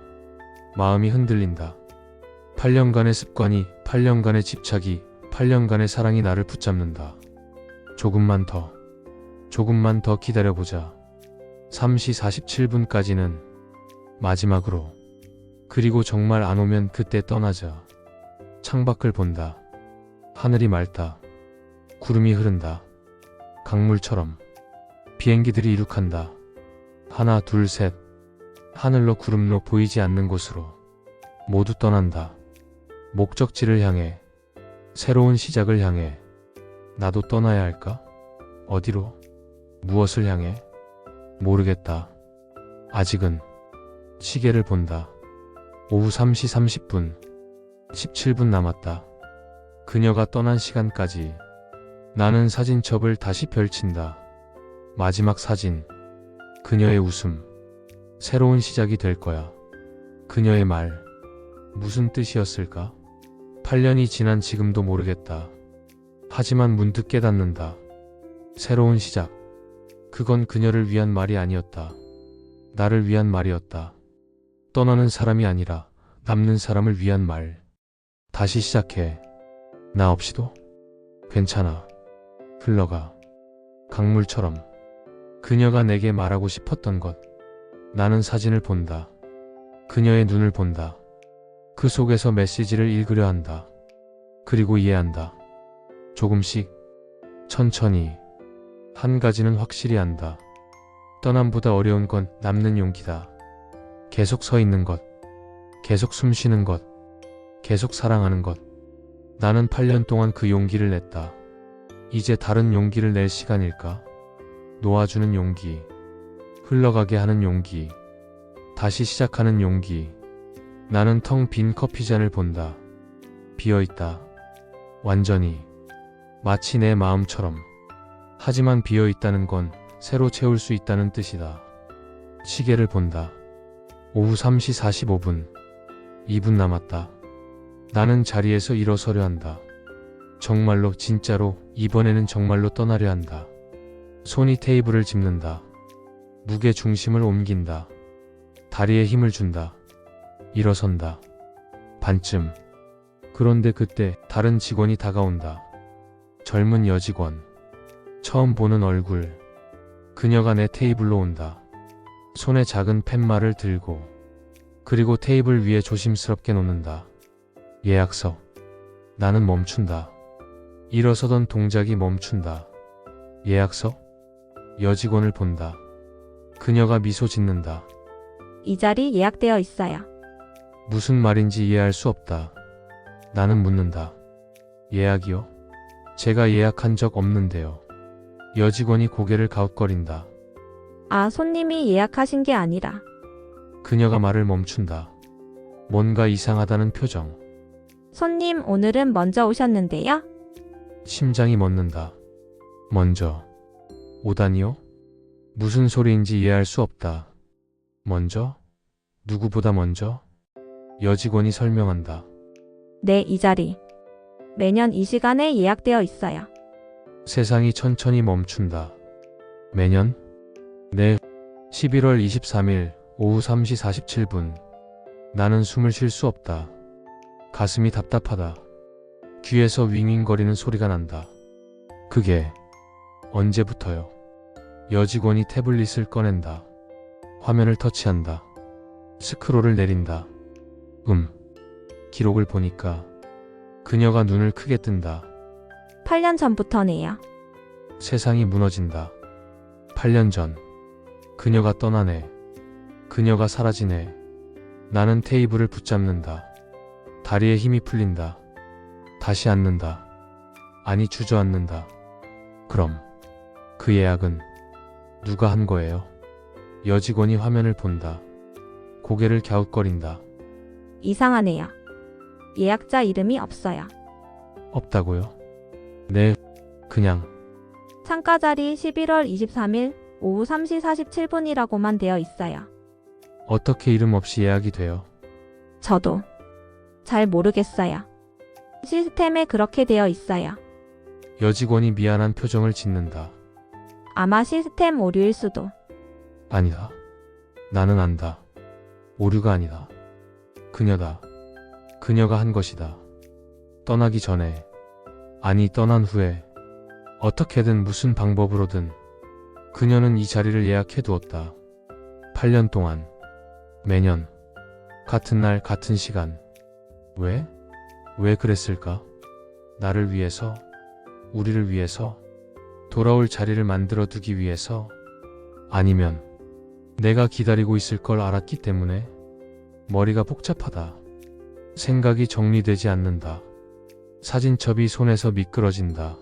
마음이 흔들린다. 8년간의 습관이, 8년간의 집착이, 8년간의 사랑이 나를 붙잡는다. 조금만 더 기다려보자. 3시 47분까지는 마지막으로. 그리고 정말 안 오면 그때 떠나자. 창밖을 본다. 하늘이 맑다. 구름이 흐른다. 강물처럼. 비행기들이 이륙한다. 하나, 둘, 셋. 하늘로 구름로 보이지 않는 곳으로. 모두 떠난다. 목적지를 향해. 새로운 시작을 향해. 나도 떠나야 할까? 어디로? 무엇을 향해? 모르겠다. 아직은. 시계를 본다. 오후 3시 30분. 17분 남았다. 그녀가 떠난 시간까지. 나는 사진첩을 다시 펼친다. 마지막 사진. 그녀의 웃음. 새로운 시작이 될 거야. 그녀의 말. 무슨 뜻이었을까? 8년이 지난 지금도 모르겠다. 하지만 문득 깨닫는다. 새로운 시작. 그건 그녀를 위한 말이 아니었다. 나를 위한 말이었다. 떠나는 사람이 아니라 남는 사람을 위한 말. 다시 시작해. 나 없이도 괜찮아. 흘러가. 강물처럼. 그녀가 내게 말하고 싶었던 것. 나는 사진을 본다. 그녀의 눈을 본다. 그 속에서 메시지를 읽으려 한다. 그리고 이해한다. 조금씩. 천천히. 한 가지는 확실히 안다. 떠남보다 어려운 건 남는 용기다. 계속 서 있는 것. 계속 숨 쉬는 것. 계속 사랑하는 것. 나는 8년 동안 그 용기를 냈다. 이제 다른 용기를 낼 시간일까? 놓아주는 용기, 흘러가게 하는 용기, 다시 시작하는 용기. 나는 텅 빈 커피잔을 본다. 비어있다. 완전히. 마치 내 마음처럼. 하지만 비어있다는 건 새로 채울 수 있다는 뜻이다. 시계를 본다. 오후 3시 45분. 2분 남았다. 나는 자리에서 일어서려 한다. 정말로, 진짜로, 이번에는 정말로 떠나려 한다. 손이 테이블을 짚는다. 무게 중심을 옮긴다. 다리에 힘을 준다. 일어선다. 반쯤. 그런데 그때 다른 직원이 다가온다. 젊은 여직원. 처음 보는 얼굴. 그녀가 내 테이블로 온다. 손에 작은 팻말을 들고. 그리고 테이블 위에 조심스럽게 놓는다. 예약서. 나는 멈춘다. 일어서던 동작이 멈춘다. 예약서? 여직원을 본다. 그녀가 미소 짓는다. 이 자리 예약되어 있어요. 무슨 말인지 이해할 수 없다. 나는 묻는다. 예약이요? 제가 예약한 적 없는데요. 여직원이 고개를 갸웃거린다. 아, 손님이 예약하신 게 아니라. 그녀가 말을 멈춘다. 뭔가 이상하다는 표정. 손님 오늘은 먼저 오셨는데요. 심장이 멎는다. 먼저. 오다니요? 무슨 소리인지 이해할 수 없다. 먼저? 누구보다 먼저? 여직원이 설명한다. 네, 이 자리. 매년 이 시간에 예약되어 있어요. 세상이 천천히 멈춘다. 매년? 네. 11월 23일 오후 3시 47분. 나는 숨을 쉴 수 없다. 가슴이 답답하다. 귀에서 윙윙거리는 소리가 난다. 그게 언제부터요? 여직원이 태블릿을 꺼낸다. 화면을 터치한다. 스크롤을 내린다. 기록을 보니까 그녀가 눈을 크게 뜬다. 8년 전부터네요. 세상이 무너진다. 8년 전. 그녀가 떠나네. 그녀가 사라지네. 나는 테이블을 붙잡는다. 다리에 힘이 풀린다. 다시 앉는다. 아니, 주저앉는다. 그럼 그 예약은 누가 한 거예요? 여직원이 화면을 본다. 고개를 갸웃거린다. 이상하네요. 예약자 이름이 없어요. 없다고요? 네, 그냥. 창가 자리 11월 23일 오후 3시 47분이라고만 되어 있어요. 어떻게 이름 없이 예약이 돼요? 저도 잘 모르겠어요. 시스템에 그렇게 되어 있어요. 여직원이 미안한 표정을 짓는다. 아마 시스템 오류일 수도. 아니다. 나는 안다. 오류가 아니다. 그녀다. 그녀가 한 것이다. 떠나기 전에, 아니 떠난 후에, 어떻게든 무슨 방법으로든 그녀는 이 자리를 예약해 두었다. 8년 동안, 매년, 같은 날 같은 시간. 왜? 왜 그랬을까? 나를 위해서, 우리를 위해서, 돌아올 자리를 만들어 두기 위해서, 아니면 내가 기다리고 있을 걸 알았기 때문에. 머리가 복잡하다. 생각이 정리되지 않는다. 사진첩이 손에서 미끄러진다.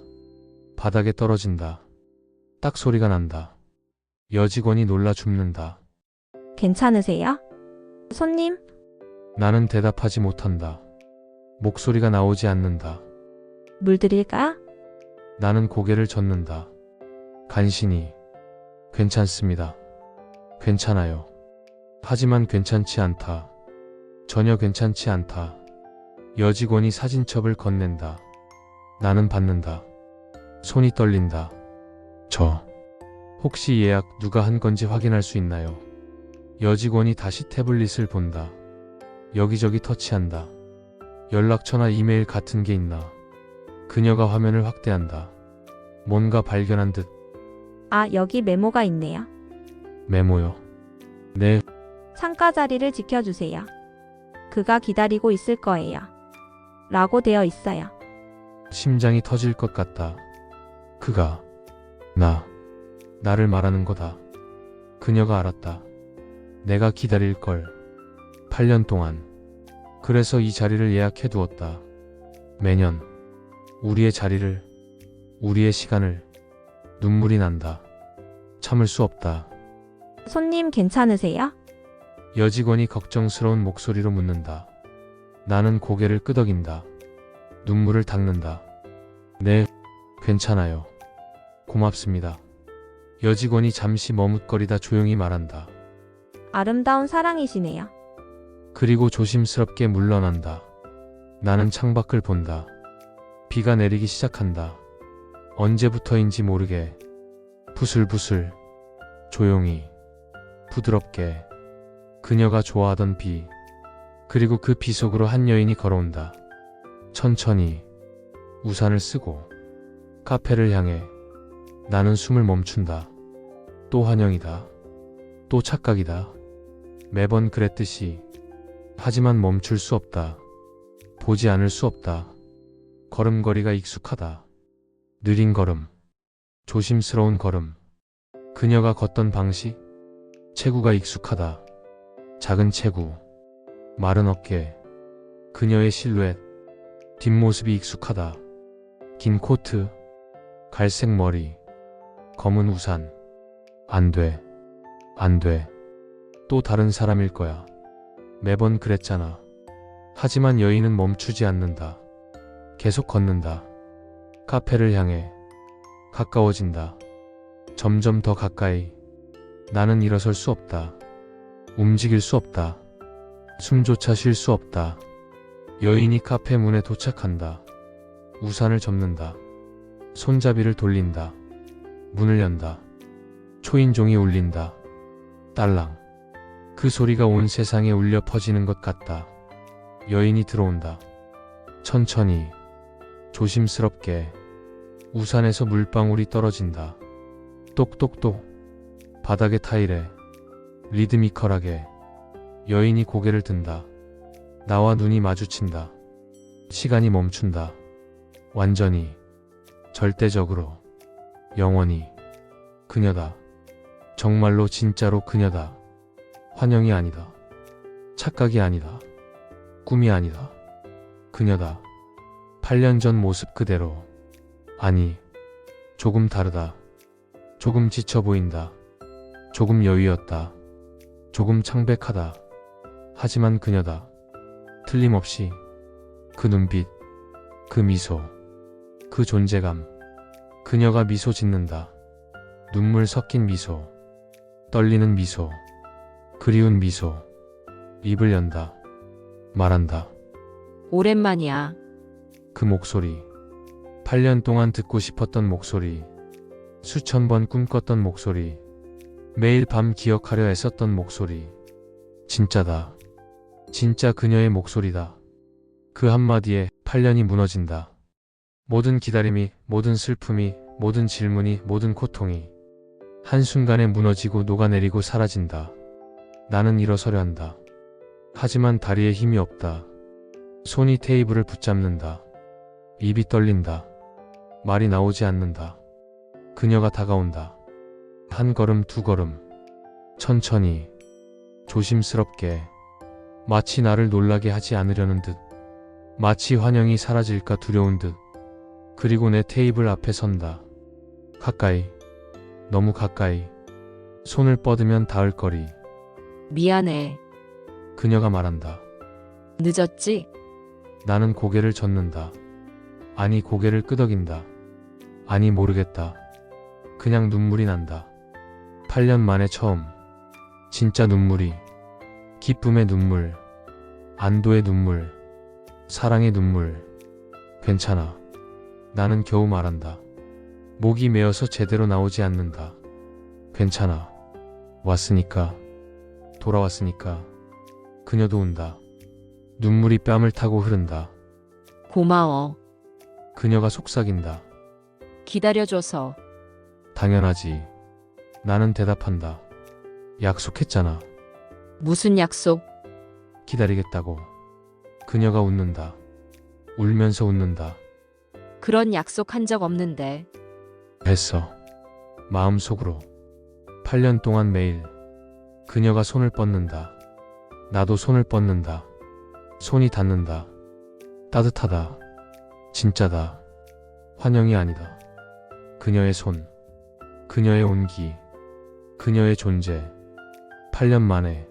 바닥에 떨어진다. 딱 소리가 난다. 여직원이 놀라 줍는다. 괜찮으세요? 손님? 나는 대답하지 못한다. 목소리가 나오지 않는다. 물 드릴까요? 나는 고개를 젓는다. 간신히. 괜찮습니다. 괜찮아요. 하지만 괜찮지 않다. 전혀 괜찮지 않다. 여직원이 사진첩을 건넨다. 나는 받는다. 손이 떨린다. 혹시 예약 누가 한 건지 확인할 수 있나요? 여직원이 다시 태블릿을 본다. 여기저기 터치한다. 연락처나 이메일 같은 게 있나? 그녀가 화면을 확대한다. 뭔가 발견한 듯. 아, 여기 메모가 있네요. 메모요. 네, 창가 자리를 지켜주세요. 그가 기다리고 있을 거예요. 라고 되어 있어요. 심장이 터질 것 같다. 그가 나를 말하는 거다. 그녀가 알았다. 내가 기다릴 걸. 8년 동안. 그래서 이 자리를 예약해 두었다. 매년 우리의 자리를, 우리의 시간을 눈물이 난다. 참을 수 없다. 손님 괜찮으세요? 여직원이 걱정스러운 목소리로 묻는다. 나는 고개를 끄덕인다. 눈물을 닦는다. 네, 괜찮아요. 고맙습니다. 여직원이 잠시 머뭇거리다 조용히 말한다. 아름다운 사랑이시네요. 그리고 조심스럽게 물러난다. 나는 창밖을 본다. 비가 내리기 시작한다. 언제부터인지 모르게 부슬부슬, 조용히, 부드럽게 그녀가 좋아하던 비, 그리고 그 비 속으로 한 여인이 걸어온다. 천천히 우산을 쓰고 카페를 향해. 나는 숨을 멈춘다. 또 환영이다. 또 착각이다. 매번 그랬듯이. 하지만 멈출 수 없다. 보지 않을 수 없다. 걸음걸이가 익숙하다. 느린 걸음, 조심스러운 걸음. 그녀가 걷던 방식, 체구가 익숙하다. 작은 체구, 마른 어깨, 그녀의 실루엣, 뒷모습이 익숙하다. 긴 코트, 갈색 머리, 검은 우산. 안 돼, 안 돼. 또 다른 사람일 거야. 매번 그랬잖아. 하지만 여인은 멈추지 않는다. 계속 걷는다. 카페를 향해. 가까워진다. 점점 더 가까이. 나는 일어설 수 없다. 움직일 수 없다. 숨조차 쉴 수 없다. 여인이 카페 문에 도착한다. 우산을 접는다. 손잡이를 돌린다. 문을 연다. 초인종이 울린다. 딸랑. 그 소리가 온 세상에 울려 퍼지는 것 같다. 여인이 들어온다. 천천히, 조심스럽게. 우산에서 물방울이 떨어진다. 똑똑똑. 바닥의 타일에 리드미컬하게. 여인이 고개를 든다. 나와 눈이 마주친다. 시간이 멈춘다. 완전히, 절대적으로, 영원히. 그녀다. 정말로 진짜로 그녀다. 환영이 아니다. 착각이 아니다. 꿈이 아니다. 그녀다. 8년 전 모습 그대로. 아니, 조금 다르다. 조금 지쳐 보인다. 조금 여유였다. 조금 창백하다. 하지만 그녀다. 틀림없이. 그 눈빛, 그 미소, 그 존재감. 그녀가 미소 짓는다. 눈물 섞인 미소, 떨리는 미소, 그리운 미소. 입을 연다. 말한다. 오랜만이야. 그 목소리. 8년 동안 듣고 싶었던 목소리. 수천 번 꿈꿨던 목소리. 매일 밤 기억하려 애썼던 목소리. 진짜다. 진짜 그녀의 목소리다. 그 한마디에 8년이 무너진다. 모든 기다림이, 모든 슬픔이, 모든 질문이, 모든 고통이 한순간에 무너지고 녹아내리고 사라진다. 나는 일어서려 한다. 하지만 다리에 힘이 없다. 손이 테이블을 붙잡는다. 입이 떨린다. 말이 나오지 않는다. 그녀가 다가온다. 한 걸음, 두 걸음. 천천히, 조심스럽게. 마치 나를 놀라게 하지 않으려는 듯. 마치 환영이 사라질까 두려운 듯. 그리고 내 테이블 앞에 선다. 가까이, 너무 가까이. 손을 뻗으면 닿을 거리. 미안해. 그녀가 말한다. 늦었지? 나는 고개를 젓는다. 아니, 고개를 끄덕인다. 아니, 모르겠다. 그냥 눈물이 난다. 8년 만에 처음. 진짜 눈물이. 기쁨의 눈물, 안도의 눈물, 사랑의 눈물. 괜찮아. 나는 겨우 말한다. 목이 메어서 제대로 나오지 않는다. 괜찮아. 왔으니까. 돌아왔으니까. 그녀도 운다. 눈물이 뺨을 타고 흐른다. 고마워. 그녀가 속삭인다. 기다려줘서. 당연하지. 나는 대답한다. 약속했잖아. 무슨 약속? 기다리겠다고. 그녀가 웃는다. 울면서 웃는다. 그런 약속 한 적 없는데. 했어. 마음속으로. 8년 동안 매일. 그녀가 손을 뻗는다. 나도 손을 뻗는다. 손이 닿는다. 따뜻하다. 진짜다. 환영이 아니다. 그녀의 손, 그녀의 온기, 그녀의 존재. 8년 만에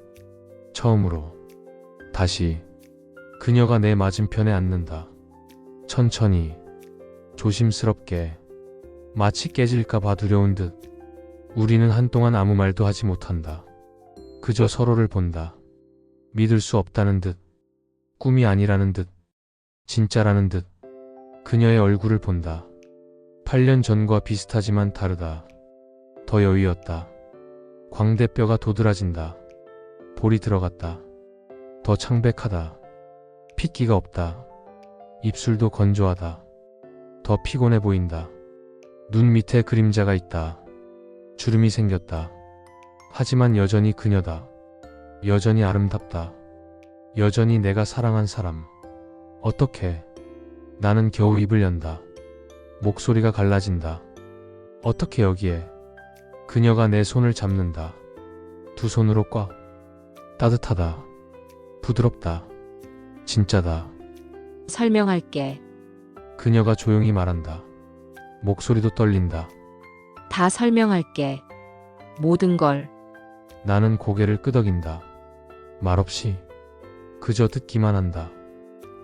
처음으로 다시 그녀가 내 맞은편에 앉는다. 천천히, 조심스럽게, 마치 깨질까봐 두려운 듯. 우리는 한동안 아무 말도 하지 못한다. 그저 서로를 본다. 믿을 수 없다는 듯, 꿈이 아니라는 듯, 진짜라는 듯. 그녀의 얼굴을 본다. 8년 전과 비슷하지만 다르다. 더 여위었다. 광대뼈가 도드라진다. 볼이 들어갔다. 더 창백하다. 핏기가 없다. 입술도 건조하다. 더 피곤해 보인다. 눈 밑에 그림자가 있다. 주름이 생겼다. 하지만 여전히 그녀다. 여전히 아름답다. 여전히 내가 사랑한 사람. 어떻게? 나는 겨우 입을 연다. 목소리가 갈라진다. 어떻게 여기에? 그녀가 내 손을 잡는다. 두 손으로 꽉. 따뜻하다. 부드럽다. 진짜다. 설명할게. 그녀가 조용히 말한다. 목소리도 떨린다. 다 설명할게. 모든 걸. 나는 고개를 끄덕인다. 말없이. 그저 듣기만 한다.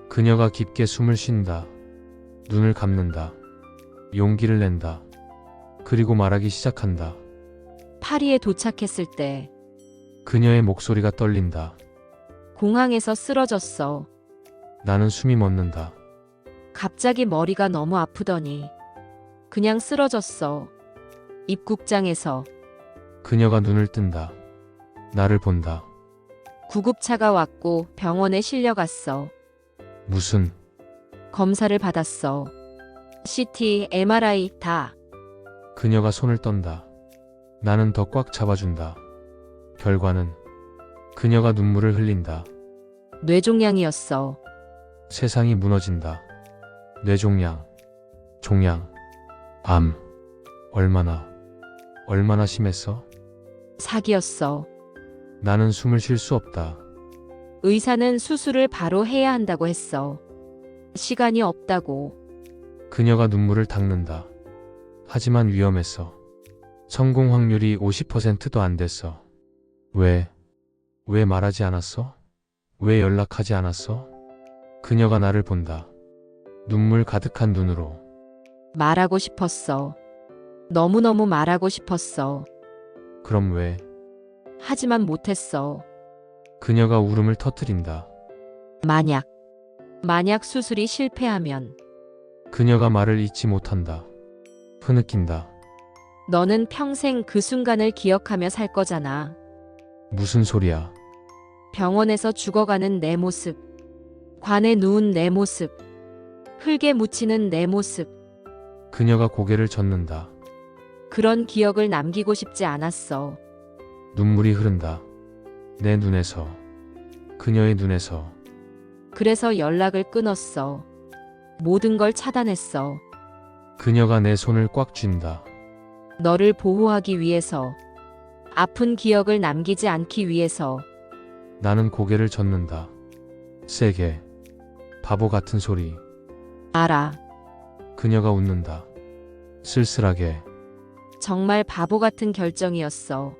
그녀가 깊게 숨을 쉰다. 눈을 감는다. 용기를 낸다. 그리고 말하기 시작한다. 파리에 도착했을 때 그녀의 목소리가 떨린다. 공항에서 쓰러졌어. 나는 숨이 멎는다. 갑자기 머리가 너무 아프더니 그냥 쓰러졌어. 입국장에서 그녀가 눈을 뜬다. 나를 본다. 구급차가 왔고 병원에 실려갔어. 무슨? 검사를 받았어. CT, MRI 다. 그녀가 손을 떤다. 나는 더 꽉 잡아준다. 결과는 그녀가 눈물을 흘린다. 뇌종양이었어. 세상이 무너진다. 뇌종양, 종양, 암. 얼마나 심했어? 사기였어. 나는 숨을 쉴 수 없다. 의사는 수술을 바로 해야 한다고 했어. 시간이 없다고. 그녀가 눈물을 닦는다. 하지만 위험했어. 성공 확률이 50%도 안 됐어. 왜 말하지 않았어? 왜 연락하지 않았어? 그녀가 나를 본다. 눈물 가득한 눈으로. 말하고 싶었어. 너무너무 말하고 싶었어. 그럼 왜? 하지만 못했어. 그녀가 울음을 터뜨린다. 만약 수술이 실패하면 그녀가 말을 잊지 못한다. 흐느낀다. 너는 평생 그 순간을 기억하며 살 거잖아. 무슨 소리야? 병원에서 죽어가는 내 모습. 관에 누운 내 모습. 흙에 묻히는 내 모습. 그녀가 고개를 젓는다. 그런 기억을 남기고 싶지 않았어. 눈물이 흐른다. 내 눈에서. 그녀의 눈에서. 그래서 연락을 끊었어. 모든 걸 차단했어. 그녀가 내 손을 꽉 쥔다. 너를 보호하기 위해서. 아픈 기억을 남기지 않기 위해서. 나는 고개를 젓는다. 세게. 바보 같은 소리. 알아. 그녀가 웃는다. 쓸쓸하게. 정말 바보 같은 결정이었어.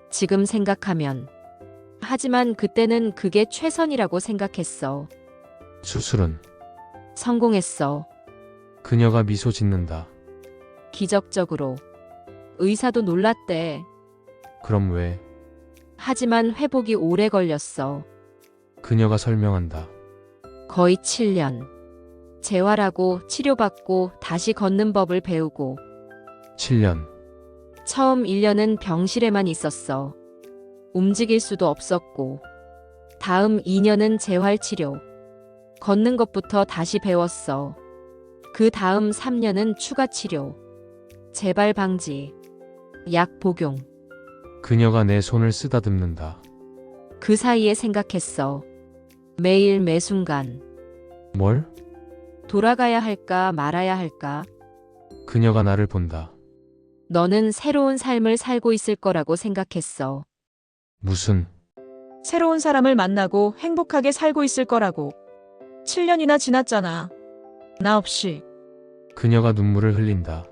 지금 생각하면. 하지만 그때는 그게 최선이라고 생각했어. 수술은? 성공했어. 그녀가 미소 짓는다. 기적적으로. 의사도 놀랐대. 그럼 왜? 하지만 회복이 오래 걸렸어. 그녀가 설명한다. 거의 7년. 재활하고 치료받고 다시 걷는 법을 배우고. 7년. 처음 1년은 병실에만 있었어. 움직일 수도 없었고. 다음 2년은 재활치료. 걷는 것부터 다시 배웠어. 그 다음 3년은 추가치료. 재발 방지. 약 복용. 그녀가 내 손을 쓰다듬는다. 그 사이에 생각했어. 매일 매순간. 뭘? 돌아가야 할까 말아야 할까? 그녀가 나를 본다. 너는 새로운 삶을 살고 있을 거라고 생각했어. 무슨? 새로운 사람을 만나고 행복하게 살고 있을 거라고. 7년이나 지났잖아. 나 없이. 그녀가 눈물을 흘린다.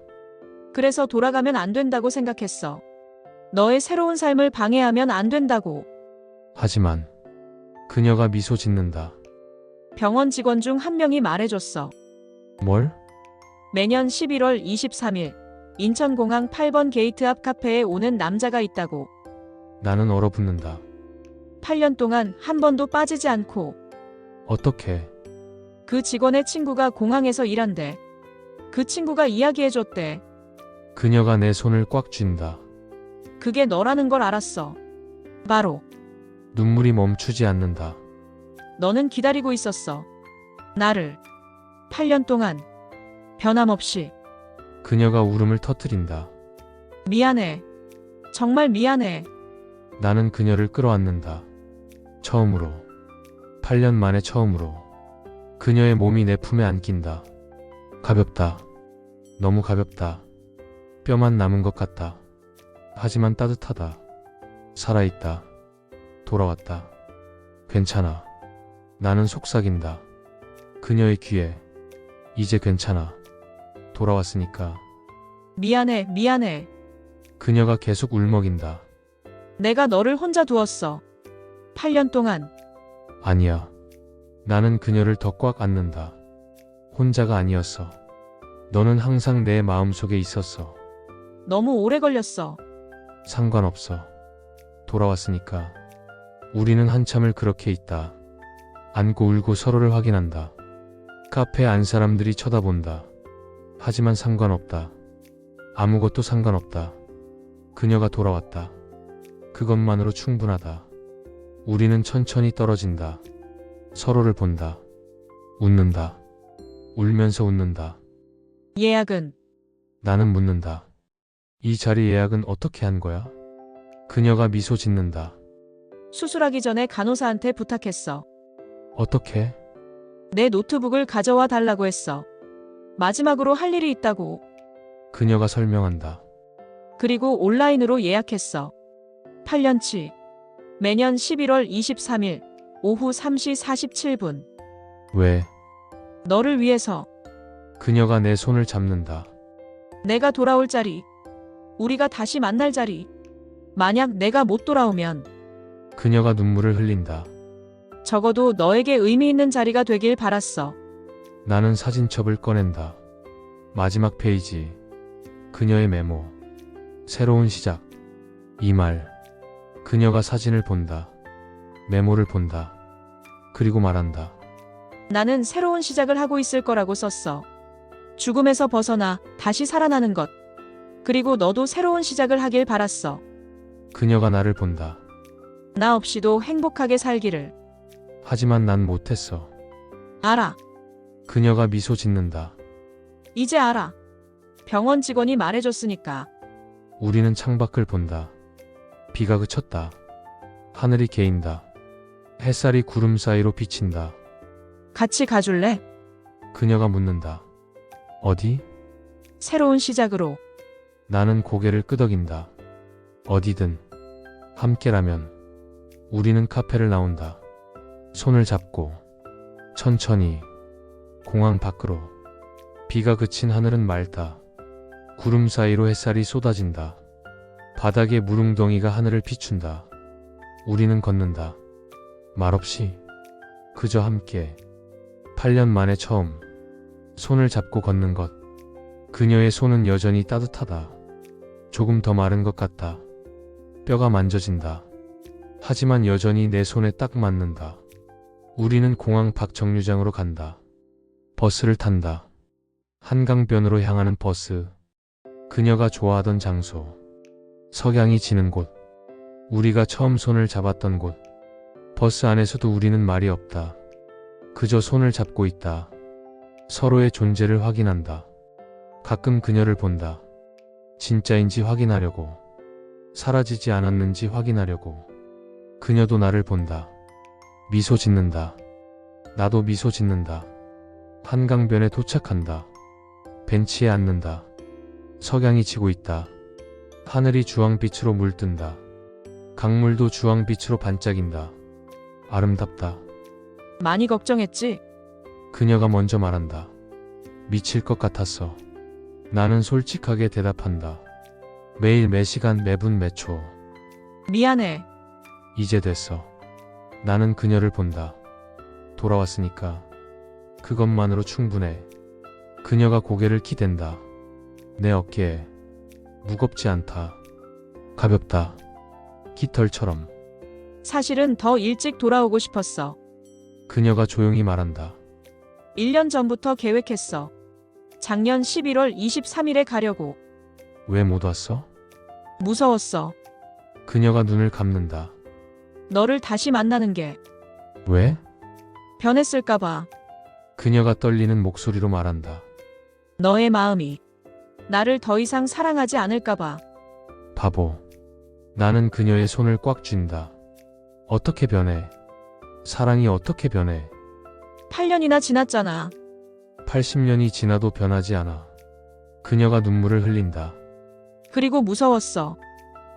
그래서 돌아가면 안 된다고 생각했어. 너의 새로운 삶을 방해하면 안 된다고. 하지만 그녀가 미소 짓는다. 병원 직원 중 한 명이 말해줬어. 뭘? 매년 11월 23일 인천공항 8번 게이트 앞 카페에 오는 남자가 있다고. 나는 얼어붙는다. 8년 동안 한 번도 빠지지 않고 어떻게? 그 직원의 친구가 공항에서 일한대. 그 친구가 이야기해줬대. 그녀가 내 손을 꽉 쥔다. 그게 너라는 걸 알았어. 바로 눈물이 멈추지 않는다. 너는 기다리고 있었어. 나를 8년 동안 변함없이. 그녀가 울음을 터뜨린다. 미안해. 정말 미안해. 나는 그녀를 끌어안는다. 처음으로. 8년 만에 처음으로. 그녀의 몸이 내 품에 안긴다. 가볍다. 너무 가볍다. 뼈만 남은 것 같다. 하지만 따뜻하다. 살아있다. 돌아왔다. 괜찮아. 나는 속삭인다. 그녀의 귀에. 이제 괜찮아. 돌아왔으니까. 미안해. 미안해. 그녀가 계속 울먹인다. 내가 너를 혼자 두었어. 8년 동안. 아니야. 나는 그녀를 더 꽉 안는다. 혼자가 아니었어. 너는 항상 내 마음속에 있었어. 너무 오래 걸렸어. 상관없어. 돌아왔으니까. 우리는 한참을 그렇게 있다. 안고 울고 서로를 확인한다. 카페 안 사람들이 쳐다본다. 하지만 상관없다. 아무것도 상관없다. 그녀가 돌아왔다. 그것만으로 충분하다. 우리는 천천히 떨어진다. 서로를 본다. 웃는다. 울면서 웃는다. 예약은 나는 묻는다. 이 자리 예약은 어떻게 한 거야? 그녀가 미소 짓는다. 수술하기 전에 간호사한테 부탁했어. 어떻게? 내 노트북을 가져와 달라고 했어. 마지막으로 할 일이 있다고. 그녀가 설명한다. 그리고 온라인으로 예약했어. 8년치. 매년 11월 23일 오후 3시 47분. 왜? 너를 위해서. 그녀가 내 손을 잡는다. 내가 돌아올 자리. 우리가 다시 만날 자리. 만약 내가 못 돌아오면 그녀가 눈물을 흘린다. 적어도 너에게 의미 있는 자리가 되길 바랐어. 나는 사진첩을 꺼낸다. 마지막 페이지. 그녀의 메모. 새로운 시작. 이 말. 그녀가 사진을 본다. 메모를 본다. 그리고 말한다. 나는 새로운 시작을 하고 있을 거라고 썼어. 죽음에서 벗어나 다시 살아나는 것. 그리고 너도 새로운 시작을 하길 바랐어. 그녀가 나를 본다. 나 없이도 행복하게 살기를. 하지만 난 못했어. 알아. 그녀가 미소 짓는다. 이제 알아. 병원 직원이 말해줬으니까. 우리는 창밖을 본다. 비가 그쳤다. 하늘이 개인다. 햇살이 구름 사이로 비친다. 같이 가줄래? 그녀가 묻는다. 어디? 새로운 시작으로. 나는 고개를 끄덕인다. 어디든. 함께라면. 우리는 카페를 나온다. 손을 잡고. 천천히. 공항 밖으로. 비가 그친 하늘은 맑다. 구름 사이로 햇살이 쏟아진다. 바닥에 무릉덩이가 하늘을 비춘다. 우리는 걷는다. 말없이. 그저 함께. 8년 만에 처음. 손을 잡고 걷는 것. 그녀의 손은 여전히 따뜻하다. 조금 더 마른 것 같다. 뼈가 만져진다. 하지만 여전히 내 손에 딱 맞는다. 우리는 공항 밖 정류장으로 간다. 버스를 탄다. 한강변으로 향하는 버스. 그녀가 좋아하던 장소. 석양이 지는 곳. 우리가 처음 손을 잡았던 곳. 버스 안에서도 우리는 말이 없다. 그저 손을 잡고 있다. 서로의 존재를 확인한다. 가끔 그녀를 본다. 진짜인지 확인하려고. 사라지지 않았는지 확인하려고. 그녀도 나를 본다. 미소 짓는다. 나도 미소 짓는다. 한강변에 도착한다. 벤치에 앉는다. 석양이 지고 있다. 하늘이 주황빛으로 물든다. 강물도 주황빛으로 반짝인다. 아름답다. 많이 걱정했지? 그녀가 먼저 말한다. 미칠 것 같았어. 나는 솔직하게 대답한다. 매일 매시간 매분 매초. 미안해. 이제 됐어. 나는 그녀를 본다. 돌아왔으니까. 그것만으로 충분해. 그녀가 고개를 기댄다. 내 어깨에. 무겁지 않다. 가볍다. 깃털처럼. 사실은 더 일찍 돌아오고 싶었어. 그녀가 조용히 말한다. 1년 전부터 계획했어. 작년 11월 23일에 가려고. 왜 못 왔어? 무서웠어. 그녀가 눈을 감는다. 너를 다시 만나는 게 왜? 변했을까봐. 그녀가 떨리는 목소리로 말한다. 너의 마음이 나를 더 이상 사랑하지 않을까봐. 바보. 나는 그녀의 손을 꽉 쥔다. 어떻게 변해? 사랑이 어떻게 변해? 8년이나 지났잖아. 80년이 지나도 변하지 않아. 그녀가 눈물을 흘린다. 그리고 무서웠어.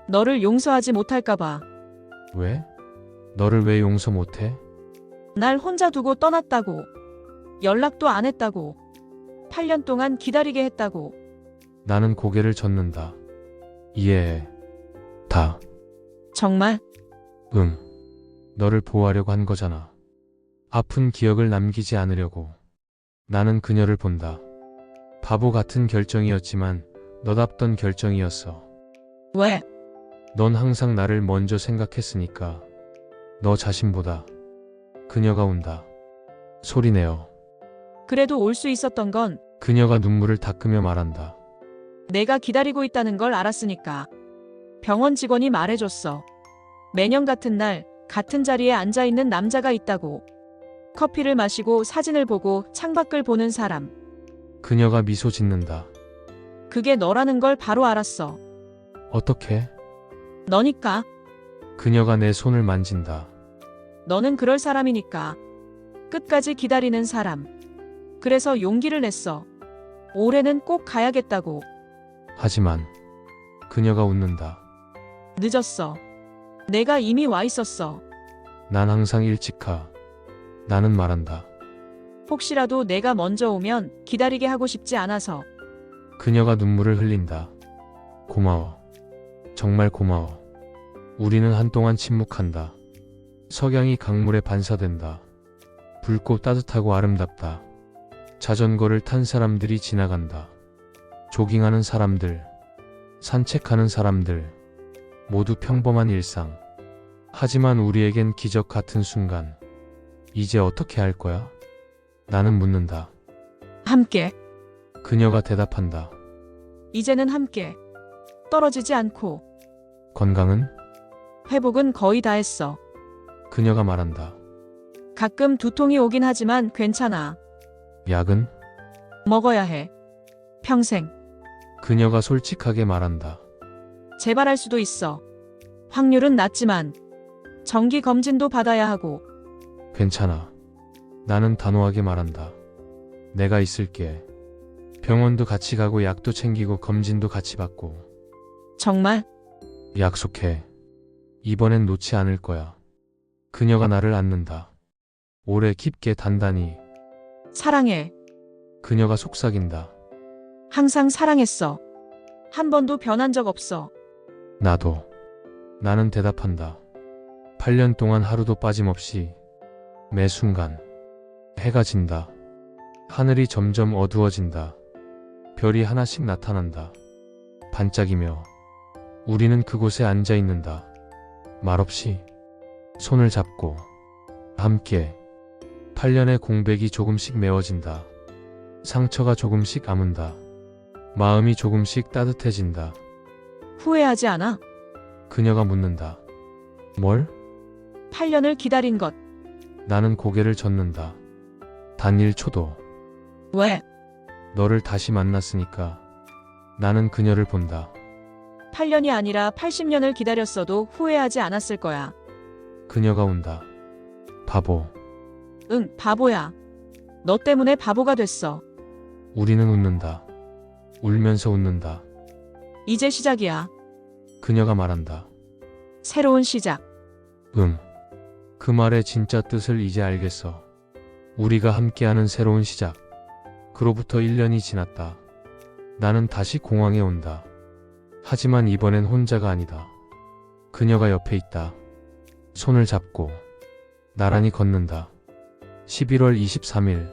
너를 용서하지 못할까봐. 왜? 너를 왜 용서 못해? 날 혼자 두고 떠났다고. 연락도 안 했다고. 8년 동안 기다리게 했다고. 나는 고개를 젓는다. 이해해. 다. 정말? 응. 너를 보호하려고 한 거잖아. 아픈 기억을 남기지 않으려고. 나는 그녀를 본다. 바보 같은 결정이었지만 너답던 결정이었어. 왜? 넌 항상 나를 먼저 생각했으니까. 너 자신보다. 그녀가 운다. 소리내어. 그래도 올 수 있었던 건 그녀가 눈물을 닦으며 말한다. 내가 기다리고 있다는 걸 알았으니까. 병원 직원이 말해줬어. 매년 같은 날 같은 자리에 앉아 있는 남자가 있다고. 커피를 마시고 사진을 보고 창밖을 보는 사람. 그녀가 미소 짓는다. 그게 너라는 걸 바로 알았어. 어떻게? 너니까. 그녀가 내 손을 만진다. 너는 그럴 사람이니까. 끝까지 기다리는 사람. 그래서 용기를 냈어. 올해는 꼭 가야겠다고. 하지만 그녀가 웃는다. 늦었어. 내가 이미 와 있었어. 난 항상 일찍 가. 나는 말한다. 혹시라도 내가 먼저 오면 기다리게 하고 싶지 않아서. 그녀가 눈물을 흘린다. 고마워. 정말 고마워. 우리는 한동안 침묵한다. 석양이 강물에 반사된다. 붉고 따뜻하고 아름답다. 자전거를 탄 사람들이 지나간다. 조깅하는 사람들, 산책하는 사람들, 모두 평범한 일상. 하지만 우리에겐 기적 같은 순간. 이제 어떻게 할 거야? 나는 묻는다. 함께. 그녀가 대답한다. 이제는 함께. 떨어지지 않고. 건강은? 회복은 거의 다 했어. 그녀가 말한다. 가끔 두통이 오긴 하지만 괜찮아. 약은? 먹어야 해. 평생. 그녀가 솔직하게 말한다. 재발할 수도 있어. 확률은 낮지만. 정기 검진도 받아야 하고. 괜찮아. 나는 단호하게 말한다. 내가 있을게. 병원도 같이 가고 약도 챙기고 검진도 같이 받고. 정말? 약속해. 이번엔 놓지 않을 거야. 그녀가 나를 안는다. 오래 깊게 단단히. 사랑해. 그녀가 속삭인다. 항상 사랑했어. 한 번도 변한 적 없어. 나도. 나는 대답한다. 8년 동안 하루도 빠짐없이. 매 순간. 해가 진다. 하늘이 점점 어두워진다. 별이 하나씩 나타난다. 반짝이며. 우리는 그곳에 앉아 있는다. 말없이. 손을 잡고. 함께. 8년의 공백이 조금씩 메워진다. 상처가 조금씩 아문다. 마음이 조금씩 따뜻해진다. 후회하지 않아? 그녀가 묻는다. 뭘? 8년을 기다린 것. 나는 고개를 젓는다. 단 1초도. 왜? 너를 다시 만났으니까. 나는 그녀를 본다. 8년이 아니라 80년을 기다렸어도 후회하지 않았을 거야. 그녀가 운다. 바보. 응, 바보야. 너 때문에 바보가 됐어. 우리는 웃는다. 울면서 웃는다. 이제 시작이야. 그녀가 말한다. 새로운 시작. 그 말의 진짜 뜻을 이제 알겠어. 우리가 함께하는 새로운 시작. 그로부터 1년이 지났다. 나는 다시 공항에 온다. 하지만 이번엔 혼자가 아니다. 그녀가 옆에 있다. 손을 잡고 나란히 걷는다. 11월 23일,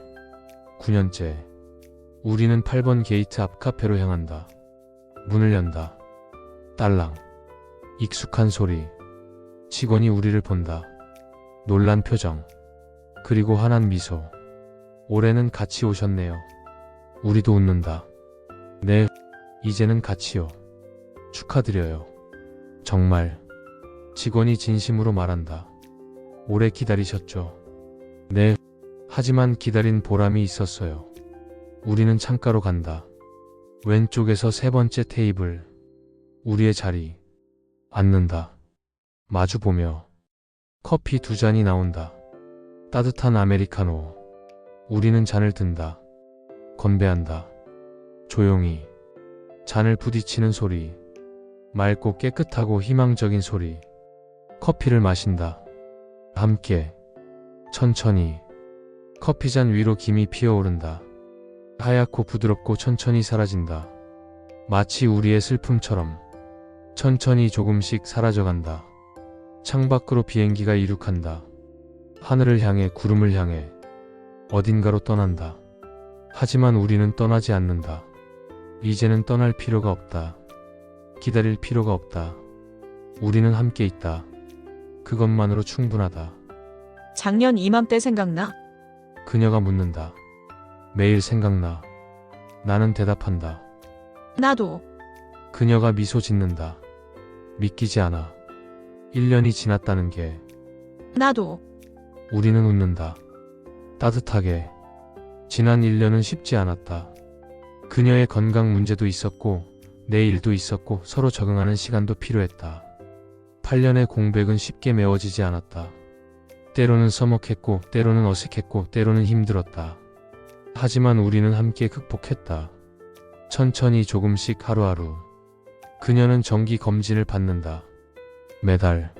9년째. 우리는 8번 게이트 앞 카페로 향한다. 문을 연다. 딸랑. 익숙한 소리. 직원이 우리를 본다. 놀란 표정. 그리고 환한 미소. 올해는 같이 오셨네요. 우리도 웃는다. 네, 이제는 같이요. 축하드려요. 정말. 직원이 진심으로 말한다. 오래 기다리셨죠? 네. 하지만 기다린 보람이 있었어요. 우리는 창가로 간다. 왼쪽에서 세 번째 테이블. 우리의 자리. 앉는다. 마주보며. 커피 2잔이 나온다. 따뜻한 아메리카노. 우리는 잔을 든다. 건배한다. 조용히. 잔을 부딪히는 소리. 맑고 깨끗하고 희망적인 소리. 커피를 마신다. 함께. 천천히. 커피잔 위로 김이 피어오른다. 하얗고 부드럽고 천천히 사라진다. 마치 우리의 슬픔처럼. 천천히 조금씩 사라져간다. 창밖으로 비행기가 이륙한다. 하늘을 향해 구름을 향해 어딘가로 떠난다. 하지만 우리는 떠나지 않는다. 이제는 떠날 필요가 없다. 기다릴 필요가 없다. 우리는 함께 있다. 그것만으로 충분하다. 작년 이맘때 생각나? 그녀가 묻는다. 매일 생각나. 나는 대답한다. 나도. 그녀가 미소 짓는다. 믿기지 않아. 1년이 지났다는 게. 나도. 우리는 웃는다. 따뜻하게. 지난 1년은 쉽지 않았다. 그녀의 건강 문제도 있었고 내 일도 있었고 서로 적응하는 시간도 필요했다. 8년의 공백은 쉽게 메워지지 않았다. 때로는 서먹했고 때로는 어색했고 때로는 힘들었다. 하지만 우리는 함께 극복했다. 천천히 조금씩 하루하루. 그녀는 정기 검진을 받는다. 매달.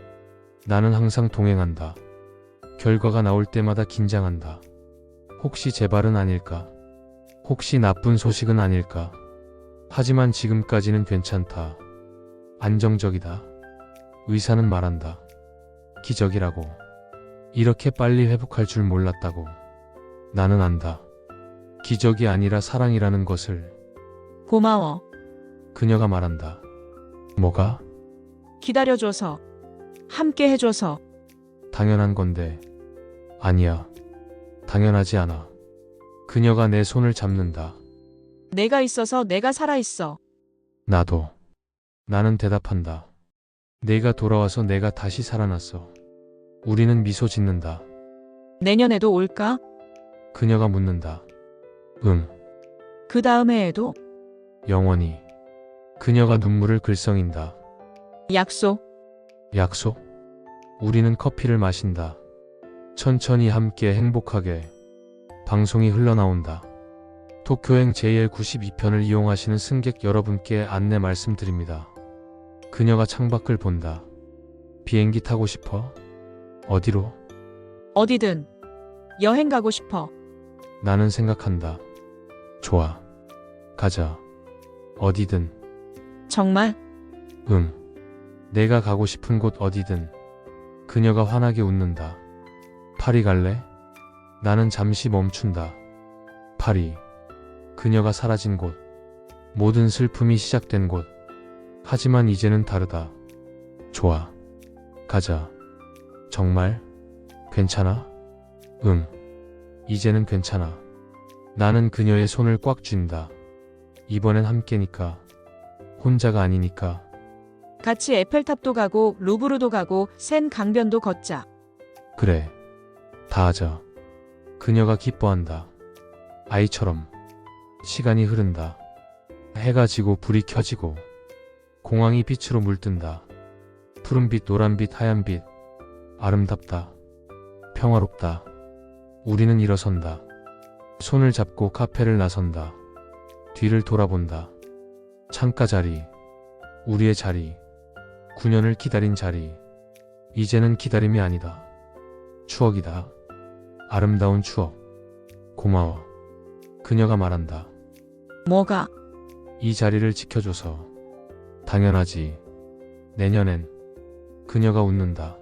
나는 항상 동행한다. 결과가 나올 때마다 긴장한다. 혹시 재발은 아닐까? 혹시 나쁜 소식은 아닐까? 하지만 지금까지는 괜찮다. 안정적이다. 의사는 말한다. 기적이라고. 이렇게 빨리 회복할 줄 몰랐다고. 나는 안다. 기적이 아니라 사랑이라는 것을. 고마워. 그녀가 말한다. 뭐가? 기다려줘서. 함께 해줘서. 당연한 건데. 아니야. 당연하지 않아. 그녀가 내 손을 잡는다. 내가 있어서 내가 살아있어. 나도. 나는 대답한다. 내가 돌아와서 내가 다시 살아났어. 우리는 미소 짓는다. 내년에도 올까? 그녀가 묻는다. 그 다음 해에도? 영원히. 그녀가 눈물을 글썽인다. 약속. 약속? 우리는 커피를 마신다. 천천히 함께 행복하게. 방송이 흘러나온다. 도쿄행 JL92편을 이용하시는 승객 여러분께 안내 말씀드립니다. 그녀가 창밖을 본다. 비행기 타고 싶어? 어디로? 어디든. 여행 가고 싶어. 나는 생각한다. 좋아. 가자. 어디든. 정말? 내가 가고 싶은 곳 어디든. 그녀가 환하게 웃는다. 파리 갈래? 나는 잠시 멈춘다. 파리. 그녀가 사라진 곳. 모든 슬픔이 시작된 곳. 하지만 이제는 다르다. 좋아. 가자. 정말? 괜찮아? 이제는 괜찮아. 나는 그녀의 손을 꽉 쥔다. 이번엔 함께니까. 혼자가 아니니까. 같이 에펠탑도 가고 루브르도 가고 센 강변도 걷자. 그래. 다 하자. 그녀가 기뻐한다. 아이처럼. 시간이 흐른다. 해가 지고 불이 켜지고 공항이 빛으로 물든다. 푸른빛, 노란빛, 하얀빛. 아름답다. 평화롭다. 우리는 일어선다. 손을 잡고 카페를 나선다. 뒤를 돌아본다. 창가 자리. 우리의 자리. 9년을 기다린 자리. 이제는 기다림이 아니다. 추억이다. 아름다운 추억. 고마워. 그녀가 말한다. 뭐가? 이 자리를 지켜줘서. 당연하지. 내년엔. 그녀가 웃는다.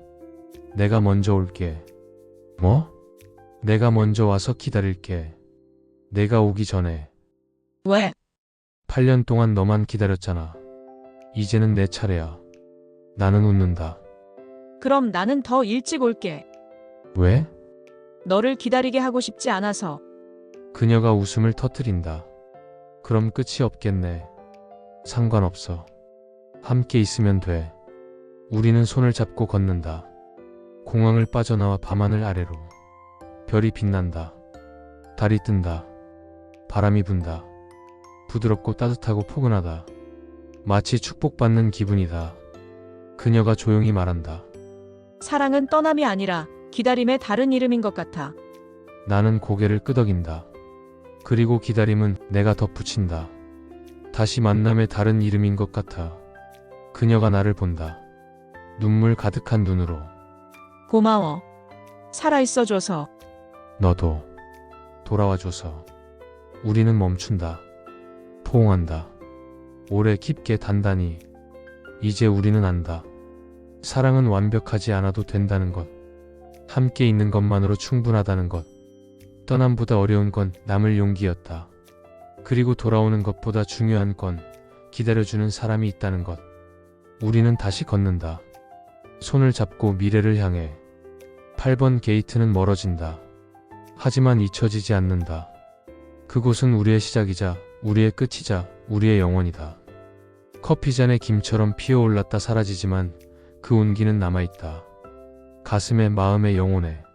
내가 먼저 올게. 뭐? 내가 먼저 와서 기다릴게. 내가 오기 전에. 왜? 8년 동안 너만 기다렸잖아. 이제는 내 차례야. 나는 웃는다. 그럼 나는 더 일찍 올게. 왜? 너를 기다리게 하고 싶지 않아서. 그녀가 웃음을 터뜨린다. 그럼 끝이 없겠네. 상관없어. 함께 있으면 돼. 우리는 손을 잡고 걷는다. 공항을 빠져나와 밤하늘 아래로. 별이 빛난다. 달이 뜬다. 바람이 분다. 부드럽고 따뜻하고 포근하다. 마치 축복받는 기분이다. 그녀가 조용히 말한다. 사랑은 떠남이 아니라 기다림의 다른 이름인 것 같아. 나는 고개를 끄덕인다. 그리고 기다림은 내가 덧붙인다. 다시 만남의 다른 이름인 것 같아. 그녀가 나를 본다. 눈물 가득한 눈으로. 고마워. 살아있어줘서. 너도 돌아와줘서. 우리는 멈춘다. 포옹한다. 오래 깊게 단단히. 이제 우리는 안다. 사랑은 완벽하지 않아도 된다는 것. 함께 있는 것만으로 충분하다는 것. 떠남보다 어려운 건 남을 용기였다. 그리고 돌아오는 것보다 중요한 건 기다려주는 사람이 있다는 것. 우리는 다시 걷는다. 손을 잡고 미래를 향해. 8번 게이트는 멀어진다. 하지만 잊혀지지 않는다. 그곳은 우리의 시작이자 우리의 끝이자 우리의 영원이다. 커피잔에 김처럼 피어올랐다 사라지지만 그 온기는 남아있다. 가슴에 마음에 영혼에.